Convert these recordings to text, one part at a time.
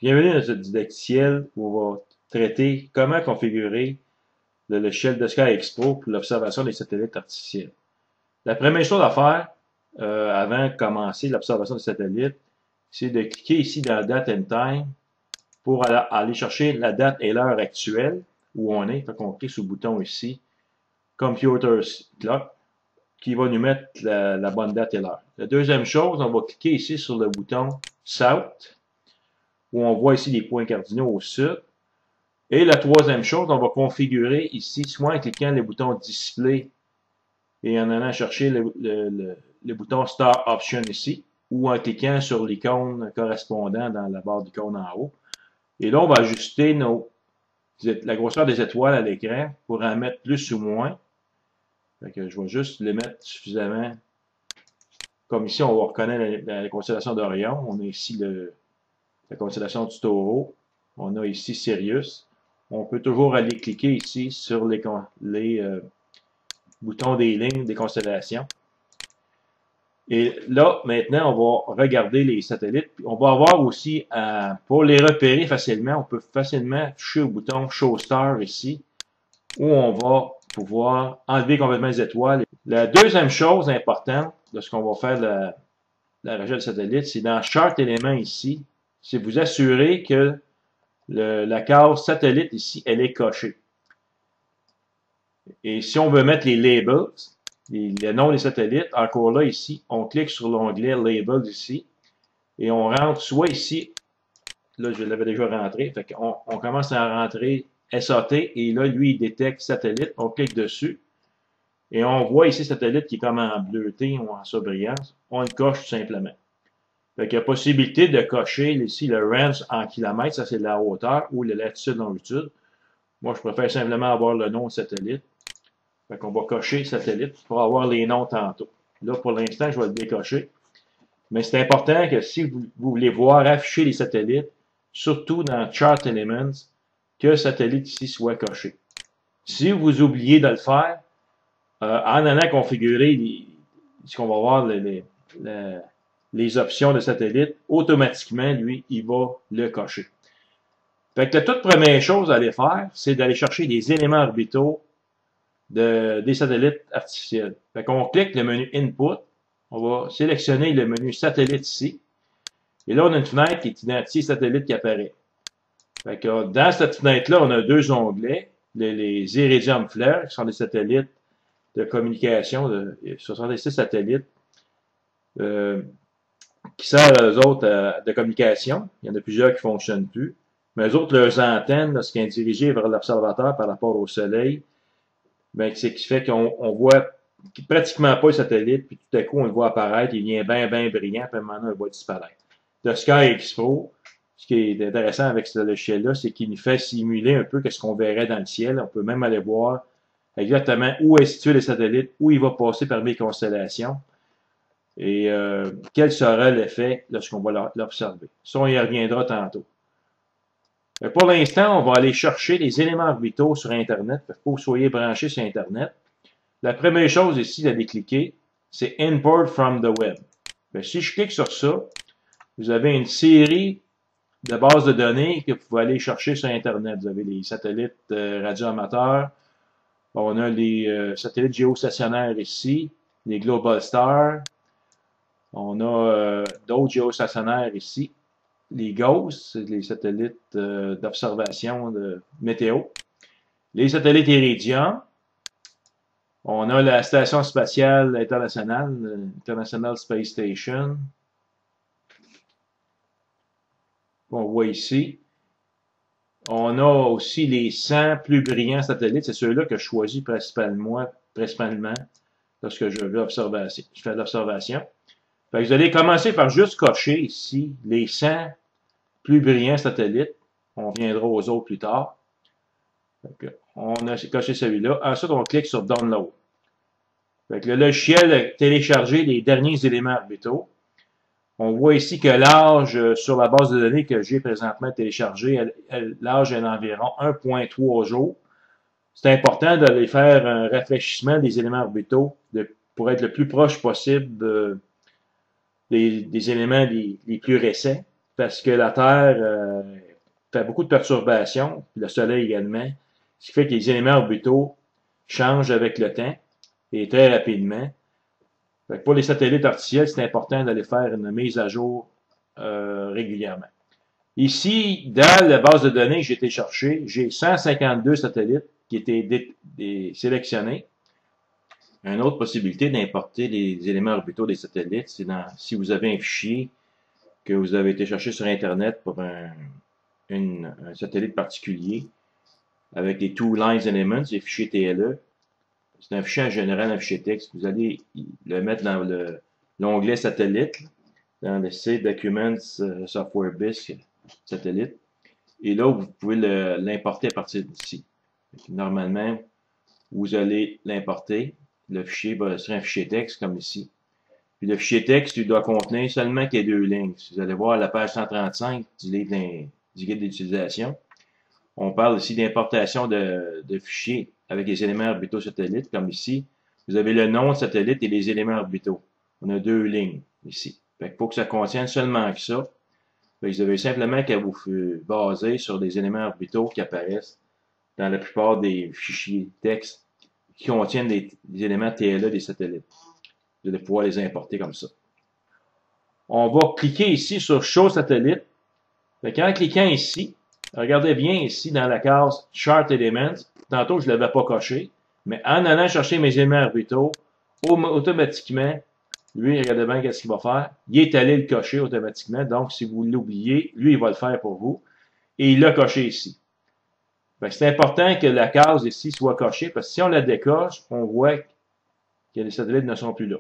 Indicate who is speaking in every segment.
Speaker 1: Bienvenue dans ce didacticiel où on va traiter comment configurer le logiciel de Sky Expo pour l'observation des satellites artificiels. La première chose à faire avant de commencer l'observation des satellites, c'est de cliquer ici dans Date and Time pour aller chercher la date et l'heure actuelle où on est. Fait qu'on clique sur le bouton ici, Computer Clock, qui va nous mettre la bonne date et l'heure. La deuxième chose, on va cliquer ici sur le bouton South, où on voit ici les points cardinaux au sud. Et la troisième chose, on va configurer ici, soit en cliquant le bouton Display et en allant chercher le bouton Star Option ici, ou en cliquant sur l'icône correspondant dans la barre d'icônes en haut. Et là, on va ajuster la grosseur des étoiles à l'écran pour en mettre plus ou moins. Fait que je vais juste les mettre suffisamment. Comme ici, on va reconnaître la constellation d'Orion. On a ici la constellation du Taureau. On a ici Sirius. On peut toujours aller cliquer ici sur les boutons des lignes des constellations. Et là, maintenant, on va regarder les satellites. On va avoir aussi, pour les repérer facilement, on peut facilement toucher au bouton Show Star ici, où on va pouvoir enlever complètement les étoiles. La deuxième chose importante lorsqu'on va faire la recherche de satellites, c'est dans Chart éléments ici, c'est vous assurer que la case satellite ici, elle est cochée. Et si on veut mettre les labels, le nom des satellites, encore là ici, on clique sur l'onglet Labels ici, et on rentre soit ici, là je l'avais déjà rentré, fait qu'on commence à rentrer SAT, et là lui il détecte satellite, on clique dessus, et on voit ici satellite qui est comme en bleuté ou en surbrillance, on le coche tout simplement. Fait qu'il y a possibilité de cocher ici le range en kilomètres, ça c'est la hauteur, ou la latitude longitude. Moi, je préfère simplement avoir le nom de satellite. Fait qu'on va cocher satellite pour avoir les noms tantôt. Là, pour l'instant, je vais le décocher. Mais c'est important que si vous voulez voir afficher les satellites, surtout dans Chart Elements, que le satellite ici soit coché. Si vous oubliez de le faire, en allant configurer ce qu'on va voir, les options de satellite, automatiquement, lui, il va le cocher. Fait que la toute première chose à aller faire, c'est d'aller chercher les éléments orbitaux des satellites artificiels. Fait qu'on clique le menu Input, on va sélectionner le menu Satellite ici, et là, on a une fenêtre qui est identifiée satellite qui apparaît. Fait que dans cette fenêtre-là, on a deux onglets, les Iridium Flare, qui sont des satellites de communication, de 66 satellites, qui servent eux autres de communication. Il y en a plusieurs qui ne fonctionnent plus. Mais eux autres, leurs antennes, lorsqu'elles sont dirigées vers l'observateur par rapport au Soleil, ben, c'est ce qui fait qu'on voit pratiquement pas le satellite, puis tout à coup, on le voit apparaître, il vient bien, bien brillant, puis maintenant, on le voit disparaître. Le Sky Expo, ce qui est intéressant avec ce logiciel-là, c'est qu'il nous fait simuler un peu ce qu'on verrait dans le ciel. On peut même aller voir exactement où est situé le satellite, où il va passer parmi les constellations, et quel sera l'effet lorsqu'on va l'observer. Ça, on y reviendra tantôt. Pour l'instant, on va aller chercher les éléments orbitaux sur Internet. Il faut que vous soyez branchés sur Internet. La première chose ici d'aller cliquer, c'est Import from the web. Bien, si je clique sur ça, vous avez une série de bases de données que vous pouvez aller chercher sur Internet. Vous avez les satellites radioamateurs, on a les satellites géostationnaires ici, les Global Stars, on a d'autres géostationnaires ici, les GOES, les satellites d'observation de météo, les satellites Iridium, on a la Station spatiale internationale, International Space Station, qu'on voit ici. On a aussi les 100 plus brillants satellites, c'est ceux-là que je choisis principalement lorsque je fais l'observation. Vous allez commencer par juste cocher ici les 100 plus brillants satellites. On viendra aux autres plus tard. On a coché celui-là. Ensuite, on clique sur Download. Le logiciel a téléchargé les derniers éléments orbitaux. On voit ici que l'âge sur la base de données que j'ai présentement téléchargé, l'âge est d'environ 1,3 jours. C'est important d'aller faire un rafraîchissement des éléments orbitaux pour être le plus proche possible des éléments les plus récents. parce que la Terre fait beaucoup de perturbations, puis le Soleil également, ce qui fait que les éléments orbitaux changent avec le temps et très rapidement. Fait que pour les satellites artificiels, c'est important d'aller faire une mise à jour régulièrement. Ici, dans la base de données que j'ai été chercher, j'ai 152 satellites qui étaient sélectionnés. Une autre possibilité d'importer les éléments orbitaux des satellites, c'est si vous avez un fichier que vous avez été chercher sur Internet pour un satellite particulier, avec les Two Lines Elements, les fichiers TLE. C'est un fichier en général, un fichier texte. Vous allez le mettre dans l'onglet satellite, dans le C Documents Software BISC satellite. Et là, vous pouvez l'importer à partir d'ici. Normalement, vous allez l'importer. Le fichier va être un fichier texte, comme ici. Puis le fichier texte, il doit contenir seulement qu'il y ait 2 lignes. Si vous allez voir la page 135 du guide d'utilisation, on parle ici d'importation de fichiers avec les éléments orbitaux satellites, comme ici. Vous avez le nom de satellite et les éléments orbitaux. On a 2 lignes ici. Fait que pour que ça contienne seulement que ça, vous avez simplement qu'à vous baser sur des éléments orbitaux qui apparaissent dans la plupart des fichiers texte qui contiennent des éléments TLE des satellites. Vous allez pouvoir les importer comme ça. On va cliquer ici sur Show Satellite. En cliquant ici, regardez bien ici dans la case Chart Elements. Tantôt, je ne l'avais pas coché, mais en allant chercher mes éléments orbitaux, automatiquement, lui, regardez bien qu'est-ce qu'il va faire. Il est allé le cocher automatiquement. Donc, si vous l'oubliez, lui, il va le faire pour vous. Et il l'a coché ici. C'est important que la case ici soit cochée, parce que si on la décoche, on voit que les satellites ne sont plus là.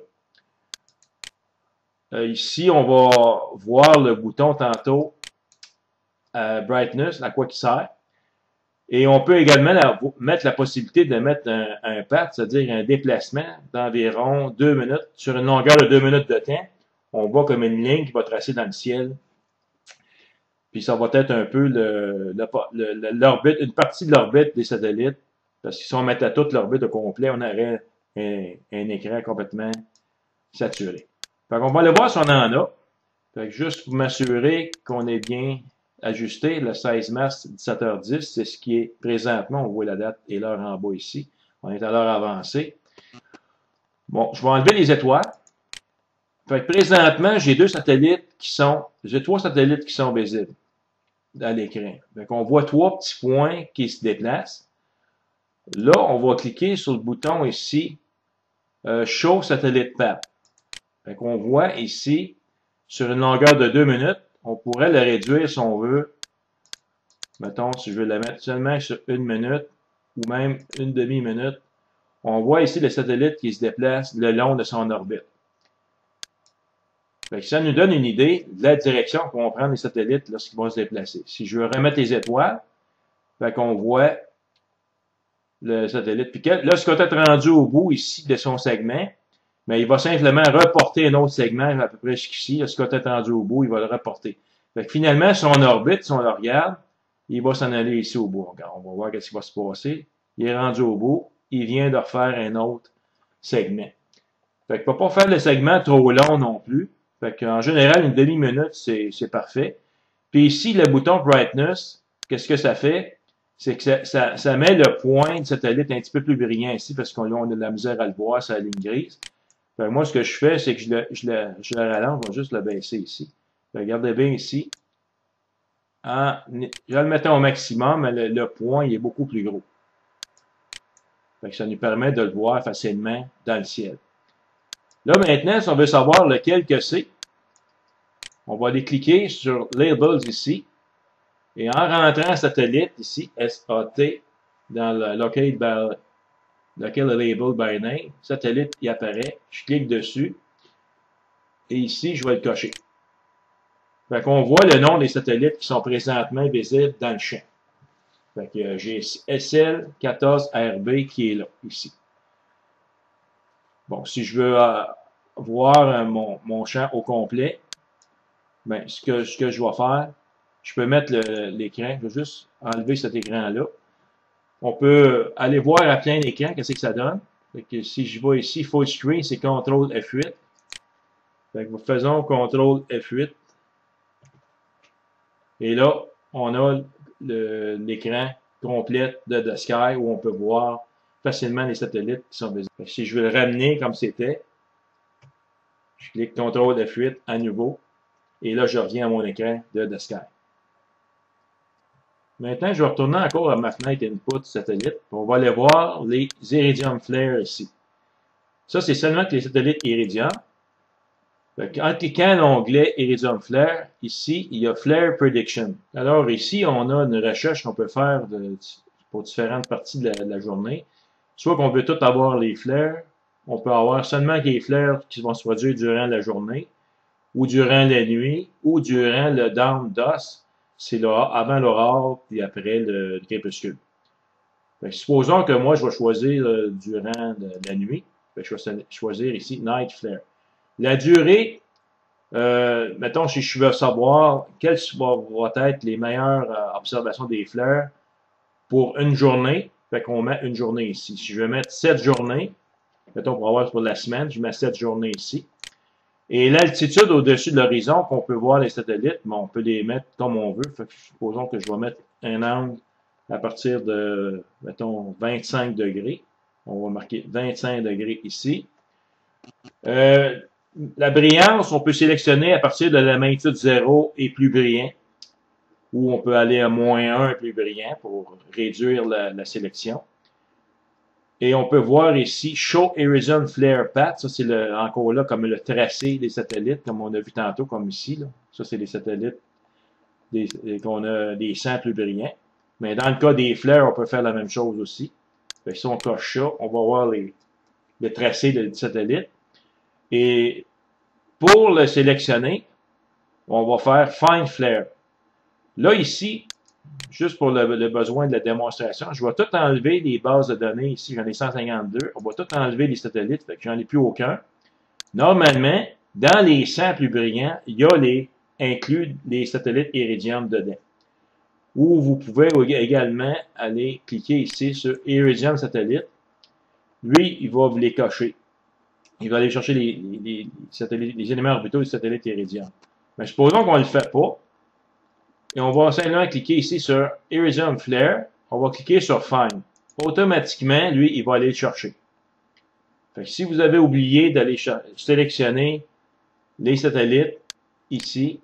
Speaker 1: Ici, on va voir le bouton tantôt Brightness, à quoi il sert. Et on peut également mettre la possibilité de mettre un path, c'est-à-dire un déplacement d'environ 2 minutes, sur une longueur de 2 minutes de temps. On voit comme une ligne qui va tracer dans le ciel. Puis ça va être un peu l'orbite, une partie de l'orbite des satellites. Parce que si on mettait toute l'orbite au complet, on aurait un écran complètement saturé. Fait qu'on va aller voir si on en a. Fait que juste pour m'assurer qu'on est bien ajusté, le 16 mars 17h10, c'est ce qui est présentement. On voit la date et l'heure en bas ici. On est à l'heure avancée. Bon, je vais enlever les étoiles. Fait que présentement, j'ai 3 satellites qui sont visibles dans l'écran. Fait qu'on voit 3 petits points qui se déplacent. Là, on va cliquer sur le bouton ici, Show Satellite Path. Fait qu'on voit ici, sur une longueur de 2 minutes, on pourrait le réduire si on veut. Mettons, si je veux la mettre seulement sur 1 minute, ou même une demi-minute. On voit ici le satellite qui se déplace le long de son orbite. Fait que ça nous donne une idée de la direction qu'on va prendre les satellites lorsqu'ils vont se déplacer. Si je veux remettre les étoiles, fait qu'on voit le satellite. Puis lorsqu'on est rendu au bout ici de son segment, mais il va simplement reporter un autre segment à peu près jusqu'ici. Lorsqu'on est rendu au bout, il va le reporter. Fait que finalement, son orbite, si on le regarde, il va s'en aller ici au bout. On va voir ce qui va se passer. Il est rendu au bout. Il vient de refaire un autre segment. Fait que ne pas faire le segment trop long non plus. Fait qu'en général, une demi-minute, c'est parfait. Puis ici, le bouton Brightness, qu'est-ce que ça fait? C'est que ça met le point de satellite un petit peu plus brillant ici parce qu'on a de la misère à le voir, c'est la ligne grise. Fait que moi, ce que je fais, c'est que je le rallonge, je vais juste le baisser ici. Fait que regardez bien ici. Je vais le mettre au maximum, mais le point il est beaucoup plus gros. Fait que ça nous permet de le voir facilement dans le ciel. Là, maintenant, si on veut savoir lequel que c'est, on va aller cliquer sur Labels ici. Et en rentrant satellite ici, SAT, dans le Locate Label by Name, satellite, il apparaît. Je clique dessus. Et ici, je vais le cocher. Fait qu'on voit le nom des satellites qui sont présentement visibles dans le champ. Fait que j'ai SL14RB qui est là, ici. Bon, si je veux voir mon champ au complet, ben, ce que je vais faire, je peux mettre l'écran, je vais juste enlever cet écran-là. On peut aller voir à plein écran, qu'est-ce que ça donne. Fait que si je vais ici, Full Screen, c'est CTRL F8. Fait que faisons CTRL F8. Et là, on a l'écran complet de The Sky où on peut voir facilement les satellites qui sont visibles. Si je veux le ramener comme c'était, je clique CTRL F8 à nouveau. Et là, je reviens à mon écran de The Sky. Maintenant, je vais retourner encore à ma fenêtre Input satellite. On va aller voir les Iridium Flare ici. Ça, c'est seulement que les satellites Iridium. En cliquant l'onglet Iridium Flare, ici, il y a Flare Prediction. Alors ici, on a une recherche qu'on peut faire pour différentes parties de la journée. Soit qu'on peut tout avoir les flares, on peut avoir seulement les flares qui vont se produire durant la journée, ou durant la nuit, ou durant le down dusk, c'est avant l'aurore, puis après le crépuscule. Supposons que moi, je vais choisir durant la nuit. Je vais choisir ici Night Flare. La durée, mettons, si je veux savoir quelles vont être les meilleures observations des flares pour une journée, fait qu'on met une journée ici. Si je veux mettre 7 journées, mettons pour avoir pour la semaine, je mets 7 journées ici. Et l'altitude au-dessus de l'horizon, qu'on peut voir les satellites, mais on peut les mettre comme on veut. Fait que supposons que je vais mettre un angle à partir de, mettons, 25 degrés. On va marquer 25 degrés ici. La brillance, on peut sélectionner à partir de la magnitude 0 et plus brillant, ou on peut aller à -1 plus brillant pour réduire la sélection. Et on peut voir ici Show Iridium Flare Path. Ça, c'est encore là comme le tracé des satellites, comme on a vu tantôt, comme ici. Là. Ça, c'est les satellites qu'on a des sangs plus brillants. Mais dans le cas des flares, on peut faire la même chose aussi. Fait que si on coche ça, on va voir le tracé du satellite. Et pour le sélectionner, on va faire Find Flare. Là, ici, juste pour le besoin de la démonstration, je vais tout enlever les bases de données. Ici, j'en ai 152. On va tout enlever les satellites, fait que j'en ai plus aucun. Normalement, dans les 100 plus brillants, il y a inclus les satellites Iridium dedans. Ou vous pouvez également aller cliquer ici sur Iridium Satellite. Lui, il va vous les cocher. Il va aller chercher les éléments orbitaux des satellites Iridium. Mais supposons qu'on ne le fait pas. Et on va simplement cliquer ici sur Iridium Flare. On va cliquer sur Find. Automatiquement, lui, il va aller le chercher. Fait que si vous avez oublié d'aller sélectionner les satellites ici,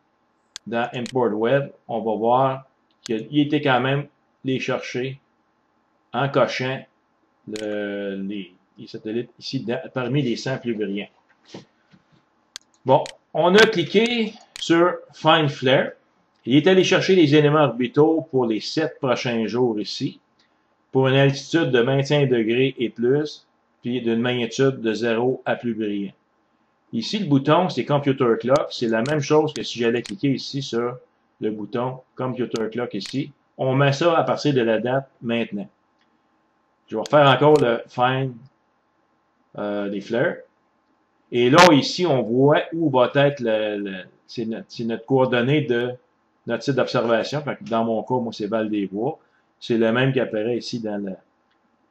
Speaker 1: dans Import Web, on va voir qu'il était quand même les chercher en cochant les satellites ici parmi les 100 plus brillants. Bon, on a cliqué sur Find Flare. Il est allé chercher les éléments orbitaux pour les 7 prochains jours ici, pour une altitude de 25 degrés et plus, puis d'une magnitude de 0 à plus brillant. Ici, le bouton, c'est Computer Clock. C'est la même chose que si j'allais cliquer ici sur le bouton Computer Clock ici. On met ça à partir de la date maintenant. Je vais refaire encore le Find des flares. Et là, ici, on voit où va être c'est notre coordonnée de notre site d'observation. Dans mon cas, moi, c'est Val-des-Bois. C'est le même qui apparaît ici dans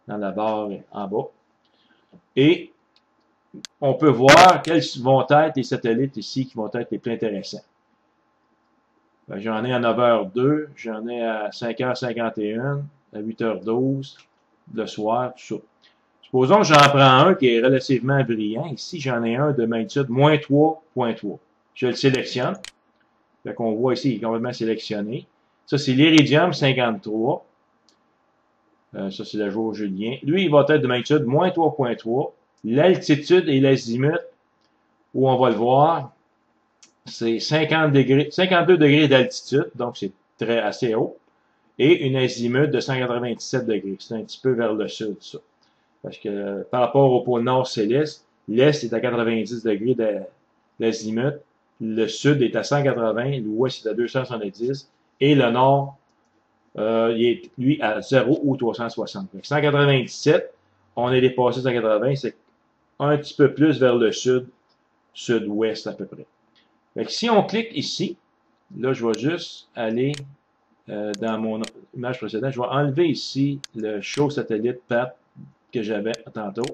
Speaker 1: la barre en bas. Et on peut voir quels vont être les satellites ici qui vont être les plus intéressants. J'en ai à 9h02, j'en ai à 5h51, à 8h12, le soir, tout ça. Supposons que j'en prends un qui est relativement brillant. Ici, j'en ai un de magnitude -3.3. Je le sélectionne. Fait qu'on voit ici, il est complètement sélectionné. Ça, c'est l'Iridium 53. Ça, c'est le jour julien. Lui, il va être de magnitude -3.3. L'altitude et l'azimut, où on va le voir, c'est 52 degrés d'altitude, donc c'est assez haut, et une azimut de 197 degrés. C'est un petit peu vers le sud, ça. Parce que par rapport au pôle nord, c'est l'est. L'est est à 90 degrés d'azimut. Le sud est à 180, l'ouest est à 270, et le nord, il est, lui, à 0 ou 360. Donc, 197, on est dépassé 180, c'est un petit peu plus vers le sud, sud-ouest à peu près. Donc, si on clique ici, là, je vais juste aller dans mon image précédente, je vais enlever ici le Show Satellite Path que j'avais tantôt.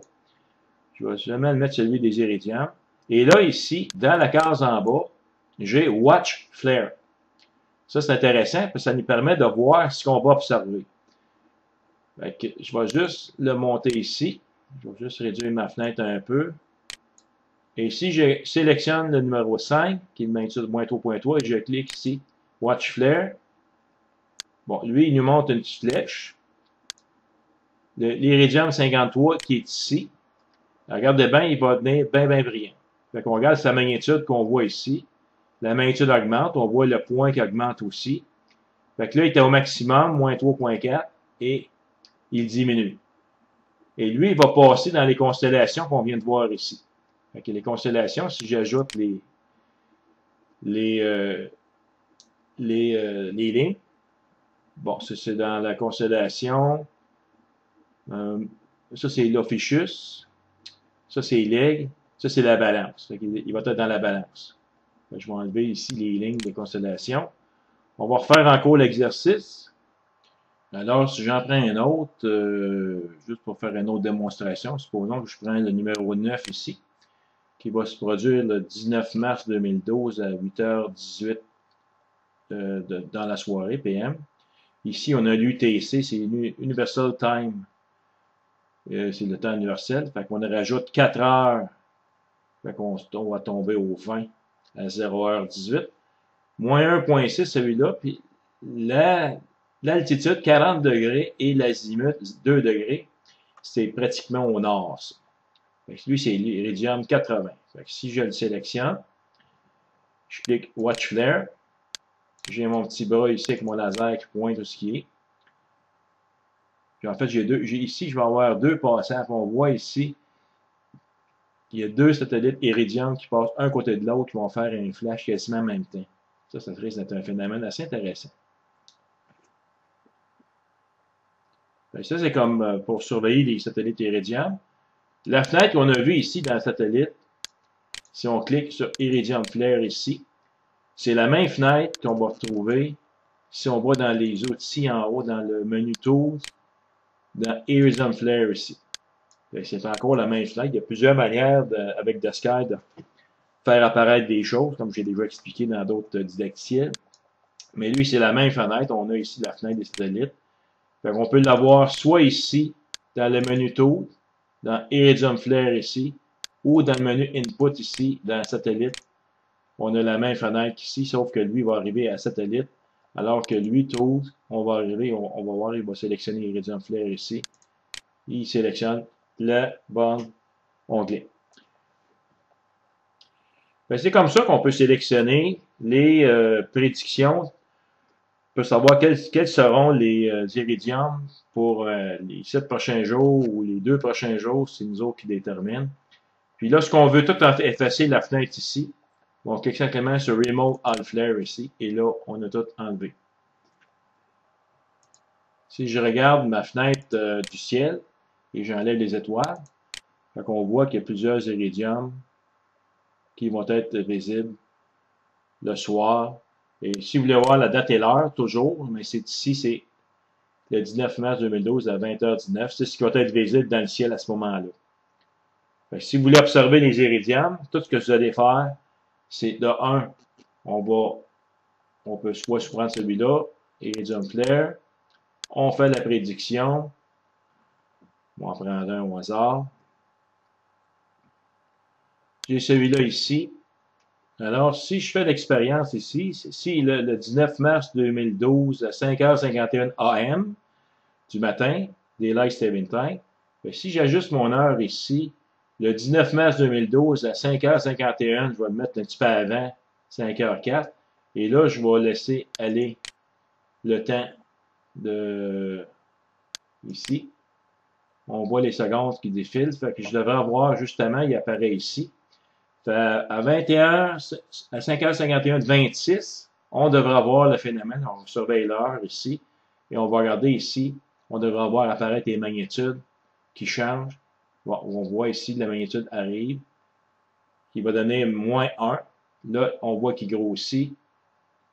Speaker 1: Je vais jamais mettre celui des Iridium. Et là, ici, dans la case en bas, j'ai Watch Flare. Ça, c'est intéressant parce que ça nous permet de voir ce qu'on va observer. Fait que je vais juste le monter ici. Je vais juste réduire ma fenêtre un peu. Et si je sélectionne le numéro 5, qui est le magnitude -3.3, et je clique ici, Watch Flare, bon, lui, il nous montre une petite flèche. L'iridium 53 qui est ici, regardez bien, il va devenir bien, bien brillant. Fait qu'on regarde sa magnitude qu'on voit ici. La magnitude augmente, on voit le point qui augmente aussi. Fait que là, il était au maximum, -3.4, et il diminue. Et lui, il va passer dans les constellations qu'on vient de voir ici. Fait que les constellations, si j'ajoute les, euh, les lignes, bon, ça c'est dans la constellation, ça c'est l'Ophiuchus, ça c'est l'Aigle, ça c'est la Balance. Fait qu'il va être dans la Balance. Fait que je vais enlever ici les lignes de constellation. On va refaire encore l'exercice. Alors, si j'en prends un autre, juste pour faire une autre démonstration, supposons que je prends le numéro 9 ici, qui va se produire le 19 mars 2012 à 8h18 dans la soirée, PM. Ici, on a l'UTC, c'est Universal Time. C'est le temps universel. Fait qu'on rajoute 4 heures. Fait qu'on va tomber au 20 à 0h18. Moins 1.6 celui-là. Puis l'altitude, 40 degrés, et l'azimut, 2 degrés. C'est pratiquement au nord, ça. Fait que lui, c'est l'iridium 80. Fait que si je le sélectionne, je clique Watch Flare. J'ai mon petit bras ici avec mon laser qui pointe tout ce qui est. Puis en fait, ici, je vais avoir deux passages. On voit ici, il y a deux satellites iridium qui passent un côté de l'autre, qui vont faire un flash quasiment en même temps. Ça risque d'être un phénomène assez intéressant. Ça, c'est comme pour surveiller les satellites iridium. La fenêtre qu'on a vue ici dans le satellite, si on clique sur Iridium Flare ici, c'est la même fenêtre qu'on va retrouver si on va dans les outils en haut, dans le menu Tools, dans Iridium Flare ici. C'est encore la même fenêtre. Il y a plusieurs manières avec Deskai de faire apparaître des choses, comme j'ai déjà expliqué dans d'autres didacticiels. Mais lui, c'est la même fenêtre. On a ici la fenêtre des satellites. On peut l'avoir soit ici, dans le menu Tools, dans Iridium Flare ici, ou dans le menu Input ici, dans Satellite. On a la même fenêtre ici, sauf que lui va arriver à Satellite, alors que lui, Tools, on va arriver, on va voir, il va sélectionner Iridium Flare ici. Il sélectionne le bon onglet. C'est comme ça qu'on peut sélectionner les prédictions. On peut savoir quels seront les iridiums pour les 7 prochains jours ou les 2 prochains jours, c'est nous autres qui déterminent. Puis là, ce qu'on veut tout effacer la fenêtre ici, on clique simplement sur Remove All Flare ici, et là, on a tout enlevé. Si je regarde ma fenêtre du ciel et j'enlève les étoiles, on voit qu'il y a plusieurs iridiums qui vont être visibles le soir. Et si vous voulez voir la date et l'heure, toujours, mais c'est ici, c'est le 19 mars 2012 à 20h19. C'est ce qui va être visible dans le ciel à ce moment-là. Si vous voulez observer les iridiums, tout ce que vous allez faire, c'est de 1, on peut soit prendre celui-là, Iridium Flare, on fait la prédiction, on va en prendre un au hasard. J'ai celui-là ici. Alors, si je fais l'expérience ici, si le 19 mars 2012 à 5h51 AM du matin, Daylight Saving Time, si j'ajuste mon heure ici, le 19 mars 2012 à 5h51, je vais le mettre un petit peu avant, 5h04, et là, je vais laisser aller le temps de ici. On voit les secondes qui défilent, fait que je devrais avoir justement, il apparaît ici. À 21, à 5h51 26, on devrait avoir le phénomène. On surveille l'heure ici et on va regarder ici. On devrait voir apparaître les magnitudes qui changent. Bon, on voit ici la magnitude arrive, qui va donner -1. Là, on voit qu'il grossit.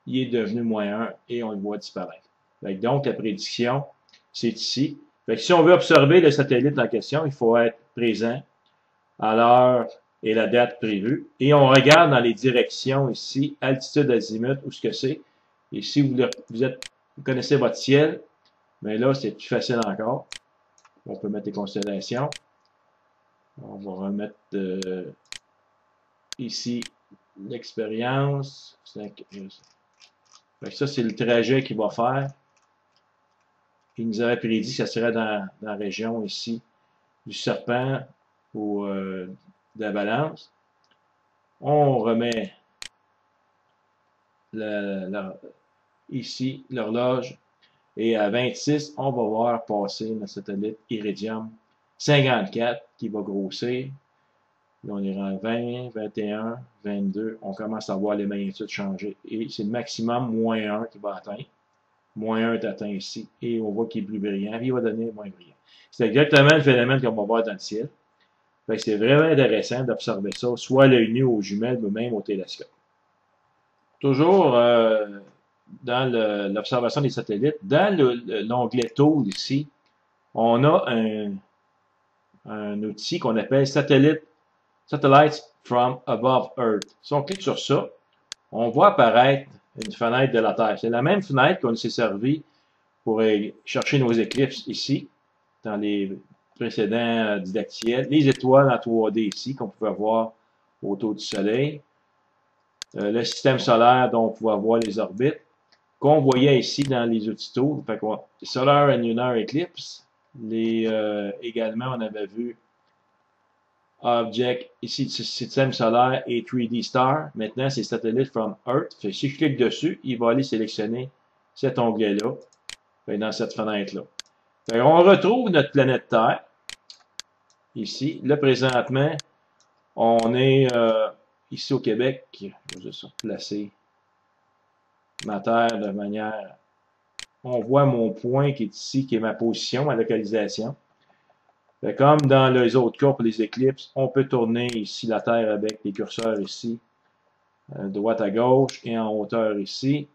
Speaker 1: Il est devenu -1 et on le voit disparaître. Donc, la prédiction, c'est ici. Si on veut observer le satellite en question, il faut être présent à l'heure et la date prévue. Et on regarde dans les directions ici, altitude azimut, où ce que c'est. Et si vous connaissez votre ciel, mais là, c'est plus facile encore. On peut mettre les constellations. On va remettre ici l'expérience. Ça, c'est le trajet qu'il va faire. Il nous avait prédit que ça serait dans la région ici du serpent ou de la balance. On remet ici l'horloge et à 26, on va voir passer notre satellite Iridium 54 qui va grossir. Là, on ira à 20, 21, 22. On commence à voir les magnitudes changer. Et c'est le maximum -1 qui va atteindre. -1 est atteint ici. Et on voit qu'il est plus brillant. Et il va donner moins brillant. C'est exactement le phénomène qu'on va voir dans le ciel. C'est vraiment intéressant d'observer ça, soit à l'œil nu, aux jumelles, ou même au télescope. Toujours dans l'observation des satellites, dans l'onglet Tool ici, on a un outil qu'on appelle Satellites from Above Earth. Si on clique sur ça, on voit apparaître une fenêtre de la Terre. C'est la même fenêtre qu'on s'est servi pour chercher nos éclipses ici, dans les précédents didactiels. Les étoiles en 3D ici, qu'on pouvait voir autour du Soleil. Le système solaire dont on pouvait voir les orbites, qu'on voyait ici dans les outils Tool. Fait qu'on Solar and Lunar Eclipse. Également, on avait vu Object, ici, système solaire et 3D Star. Maintenant, c'est Satellite from Earth. Fait, si je clique dessus, il va aller sélectionner cet onglet-là, dans cette fenêtre-là. On retrouve notre planète Terre, ici. Là, présentement, on est ici au Québec. Je vais juste replacer ma Terre de manière... On voit mon point qui est ici, qui est ma position, ma localisation. Comme dans les autres cas pour les éclipses, on peut tourner ici la Terre avec les curseurs ici, droite à gauche, et en hauteur ici,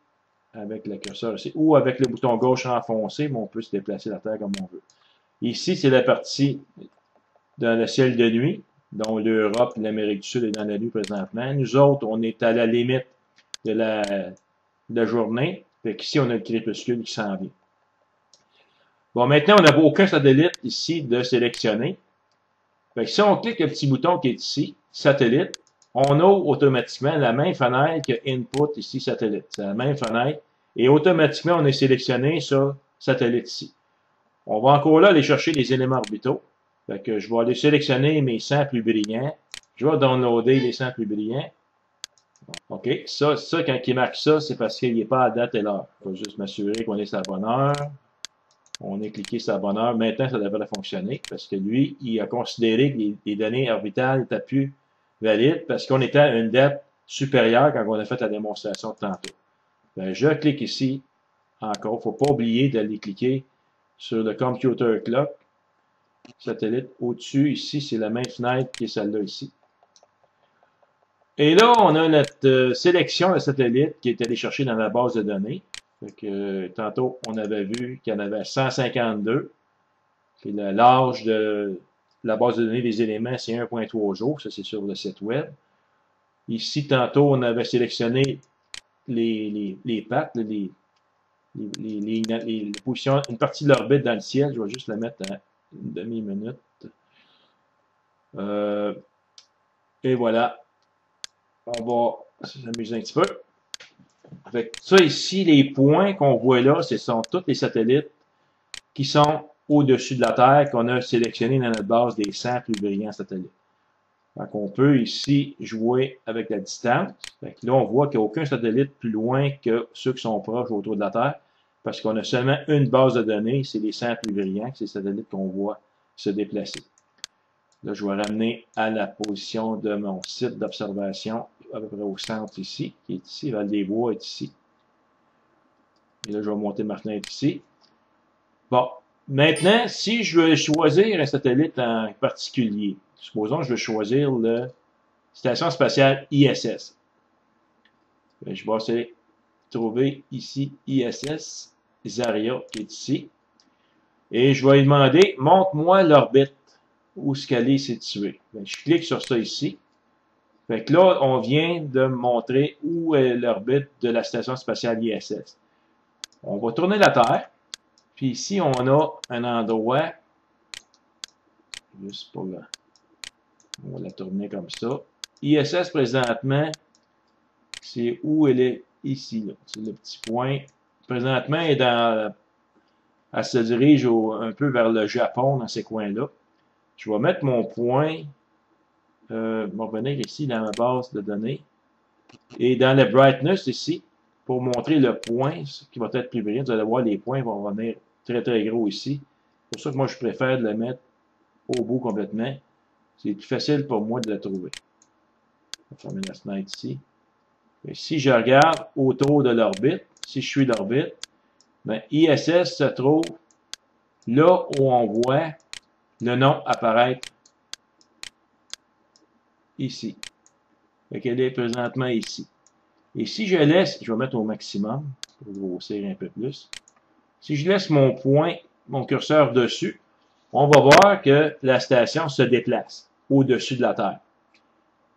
Speaker 1: avec le curseur ici, ou avec le bouton gauche enfoncé, mais on peut se déplacer la Terre comme on veut. Ici, c'est la partie dans le ciel de nuit, dont l'Europe et l'Amérique du Sud est dans la nuit présentement. Nous autres, on est à la limite de la journée. Fait qu'ici, on a le crépuscule qui s'en vient. Bon, maintenant, on n'a aucun satellite ici de sélectionner. Fait que si on clique le petit bouton qui est ici, satellite, on ouvre automatiquement la même fenêtre que Input ici, satellite. C'est la même fenêtre. Et automatiquement, on est sélectionné sur satellite ici. On va encore là aller chercher les éléments orbitaux. Fait que je vais aller sélectionner mes 100 plus brillants. Je vais downloader les 100 plus brillants. OK. Ça, quand il marque ça, c'est parce qu'il n'est pas à date et l'heure. Il faut juste m'assurer qu'on est à la bonne heure. On est cliqué sur la bonne heure. Maintenant, ça devrait fonctionner parce que lui, il a considéré que les données orbitales étaient plus valides parce qu'on était à une date supérieure quand on a fait la démonstration de tantôt. Ben, je clique ici encore. Il ne faut pas oublier d'aller cliquer sur le Computer Clock. Satellite au-dessus, ici, c'est la même fenêtre qui est celle-là ici. Et là, on a notre sélection de satellites qui est allée chercher dans la base de données. Fait que, tantôt, on avait vu qu'il y en avait 152. L'âge de la base de données des éléments, c'est 1.3 jours. Ça, c'est sur le site web. Ici, tantôt, on avait sélectionné les pattes, les positions, une partie de l'orbite dans le ciel. Je vais juste la mettre à une demi-minute. Et voilà. On va s'amuser un petit peu. Fait que ça ici, les points qu'on voit là, ce sont tous les satellites qui sont au-dessus de la Terre qu'on a sélectionnés dans notre base des 100 plus brillants satellites. Donc, on peut ici jouer avec la distance. Fait que là, on voit qu'il n'y a aucun satellite plus loin que ceux qui sont proches autour de la Terre parce qu'on a seulement une base de données, c'est les 100 plus brillants, c'est les satellites qu'on voit se déplacer. Là, je vais ramener à la position de mon site d'observation, à peu près au centre ici, qui est ici. Val-des-Bois est ici. Et là, je vais monter ma fenêtre ici. Bon, maintenant, si je veux choisir un satellite en particulier, supposons que je veux choisir la Station spatiale ISS. Je vais essayer de trouver ici ISS, Zarya, qui est ici. Et je vais lui demander, montre-moi l'orbite où est-ce qu'elle est située. Je clique sur ça ici. Fait que là, on vient de montrer où est l'orbite de la Station spatiale ISS. On va tourner la Terre, puis ici, on a un endroit, juste pour la, on va la tourner comme ça. ISS, présentement, c'est où elle est ici. C'est le petit point. Présentement, elle se dirige un peu vers le Japon, dans ces coins-là. Je vais mettre mon point, je vais revenir ici dans ma base de données. Et dans le brightness ici, pour montrer le point, ce qui va être plus brillant, vous allez voir les points vont revenir très très gros ici. C'est pour ça que moi je préfère le mettre au bout complètement. C'est plus facile pour moi de le trouver. On va fermer la fenêtre ici. Et si je regarde autour de l'orbite, si je suis l'orbite, ben, ISS se trouve là où on voit le nom apparaître ici. Fait qu'elle est présentement ici. Et si je laisse, je vais mettre au maximum pour grossir un peu plus. Si je laisse mon point, mon curseur dessus, on va voir que la station se déplace au-dessus de la Terre.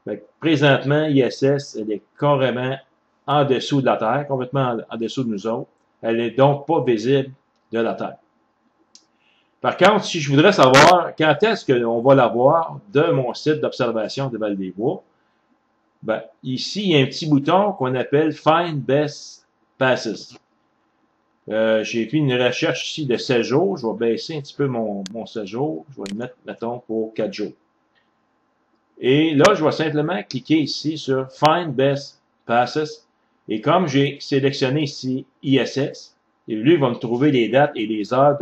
Speaker 1: Fait que présentement, ISS, elle est carrément en dessous de la Terre, complètement en dessous de nous autres. Elle n'est donc pas visible de la Terre. Par contre, si je voudrais savoir quand est-ce qu'on va la voir de mon site d'observation de Val-des-Bois, ben, ici, il y a un petit bouton qu'on appelle Find Best Passes. J'ai fait une recherche ici de 16 jours. Je vais baisser un petit peu mon séjour. Je vais le mettre, mettons, pour 4 jours. Et là, je vais simplement cliquer ici sur Find Best Passes. Et comme j'ai sélectionné ici ISS, et lui, il va me trouver les dates et les heures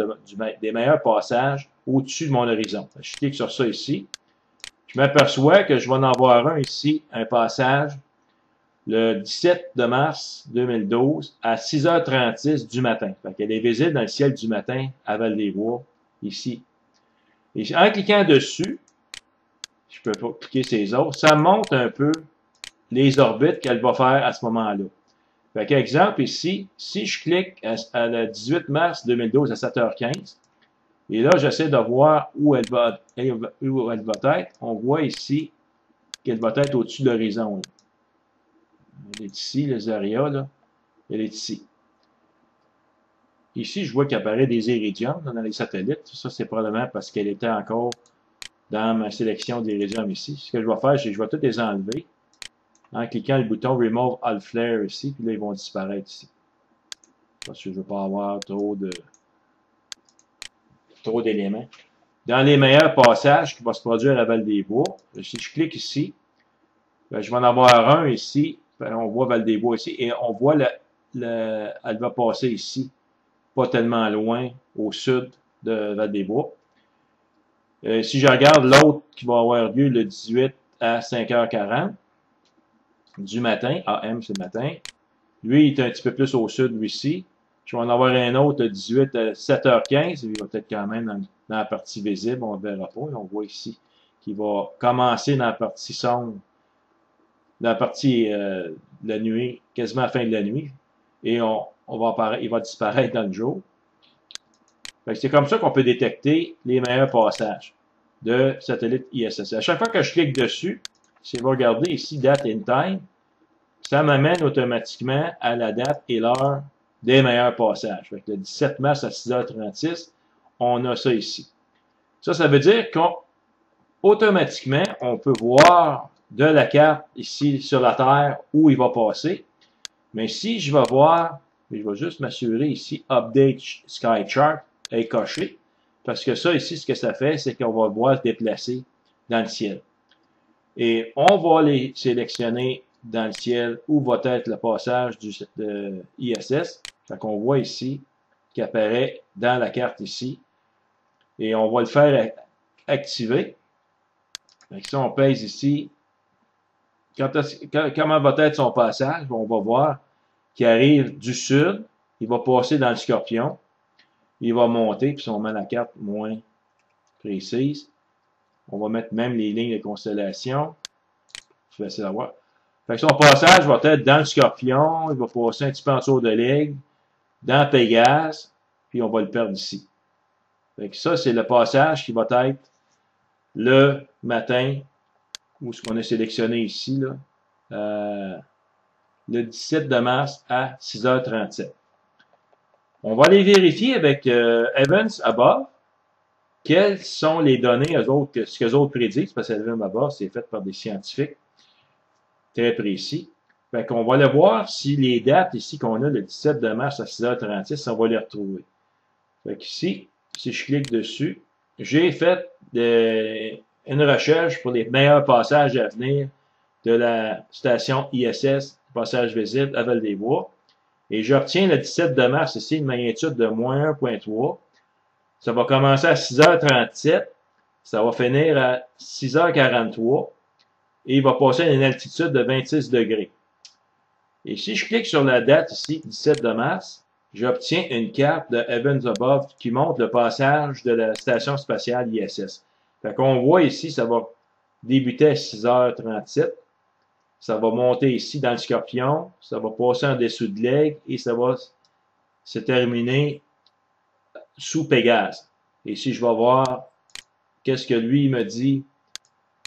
Speaker 1: des meilleurs passages au-dessus de mon horizon. Je clique sur ça ici. Je m'aperçois que je vais en avoir un ici, un passage, le 17 de mars 2012 à 6h36 du matin. Fait qu'elle est visible dans le ciel du matin à Val-des-Bois, ici. Et en cliquant dessus, je peux pas cliquer sur les autres, ça montre un peu les orbites qu'elle va faire à ce moment-là. Fait qu'exemple ici, si je clique à le 18 mars 2012 à 7h15, et là, j'essaie de voir où elle va être. On voit ici qu'elle va être au-dessus de l'horizon. Elle est ici, le Zarya, là. Elle est ici. Ici, je vois qu'il apparaît des iridiums dans les satellites. Ça, c'est probablement parce qu'elle était encore dans ma sélection d'iridium ici. Ce que je vais faire, c'est que je vais tous les enlever en cliquant le bouton Remove All Flare ici, puis là, ils vont disparaître ici. Parce que je ne veux pas avoir trop d'éléments. Dans les meilleurs passages qui vont se produire à Val-des-Bois, si je clique ici, ben, je vais en avoir un ici. Ben, on voit Val-des-Bois ici, et on voit elle va passer ici, pas tellement loin, au sud de Val-des-Bois. Si je regarde l'autre qui va avoir lieu le 18 à 5h40 du matin, AM c'est le matin, lui il est un petit peu plus au sud, lui ici. Je vais en avoir un autre le 18 à 7h15, il va peut-être quand même dans la partie visible, on ne verra pas. On voit ici qu'il va commencer dans la partie sombre, dans la partie de la nuit, quasiment à la fin de la nuit, et il va disparaître dans le jour. C'est comme ça qu'on peut détecter les meilleurs passages de satellites ISS. À chaque fois que je clique dessus, si vous regardez ici, date and time, ça m'amène automatiquement à la date et l'heure des meilleurs passages. Fait que le 17 mars à 6h36, on a ça ici. Ça veut dire qu'automatiquement, on peut voir de la carte ici sur la Terre où il va passer. Mais si je vais voir, je vais juste m'assurer ici, Update Sky Chart est coché. Parce que ça ici, ce que ça fait, c'est qu'on va le voir se déplacer dans le ciel. Et on va les sélectionner dans le ciel où va être le passage de ISS. Fait qu'on voit ici qui apparaît dans la carte ici. Et on va le faire activer. Fait que si on pèse ici, comment va être son passage, on va voir qu'il arrive du sud, il va passer dans le Scorpion, il va monter, puis si on met la carte moins précise, on va mettre même les lignes de constellation. C'est facile à voir. Fait que son passage va être dans le Scorpion, il va passer un petit peu en dessous de l'Aigle, dans Pégase, puis on va le perdre ici. Fait que ça, c'est le passage qui va être le matin ou ce qu'on a sélectionné ici, là, le 17 de mars à 6h37. On va aller vérifier avec Evans above quelles sont les données, eux autres, ce que les autres prédisent, parce que Evans above, c'est fait par des scientifiques très précis. Fait qu'on va aller voir si les dates ici qu'on a le 17 de mars à 6h36, on va les retrouver. Fait qu'ici, si je clique dessus, j'ai fait une recherche pour les meilleurs passages à venir de la station ISS, passage visite à Val-des-Bois. Et j'obtiens le 17 de mars ici une magnitude de moins 1.3. Ça va commencer à 6h37. Ça va finir à 6h43. Et il va passer à une altitude de 26 degrés. Et si je clique sur la date ici, 17 de mars, j'obtiens une carte de Heavens Above qui montre le passage de la station spatiale ISS. Fait qu'on voit ici, ça va débuter à 6h37. Ça va monter ici dans le Scorpion. Ça va passer en dessous de l'Aigle et ça va se terminer sous Pégase. Et si je vais voir qu'est-ce que lui me dit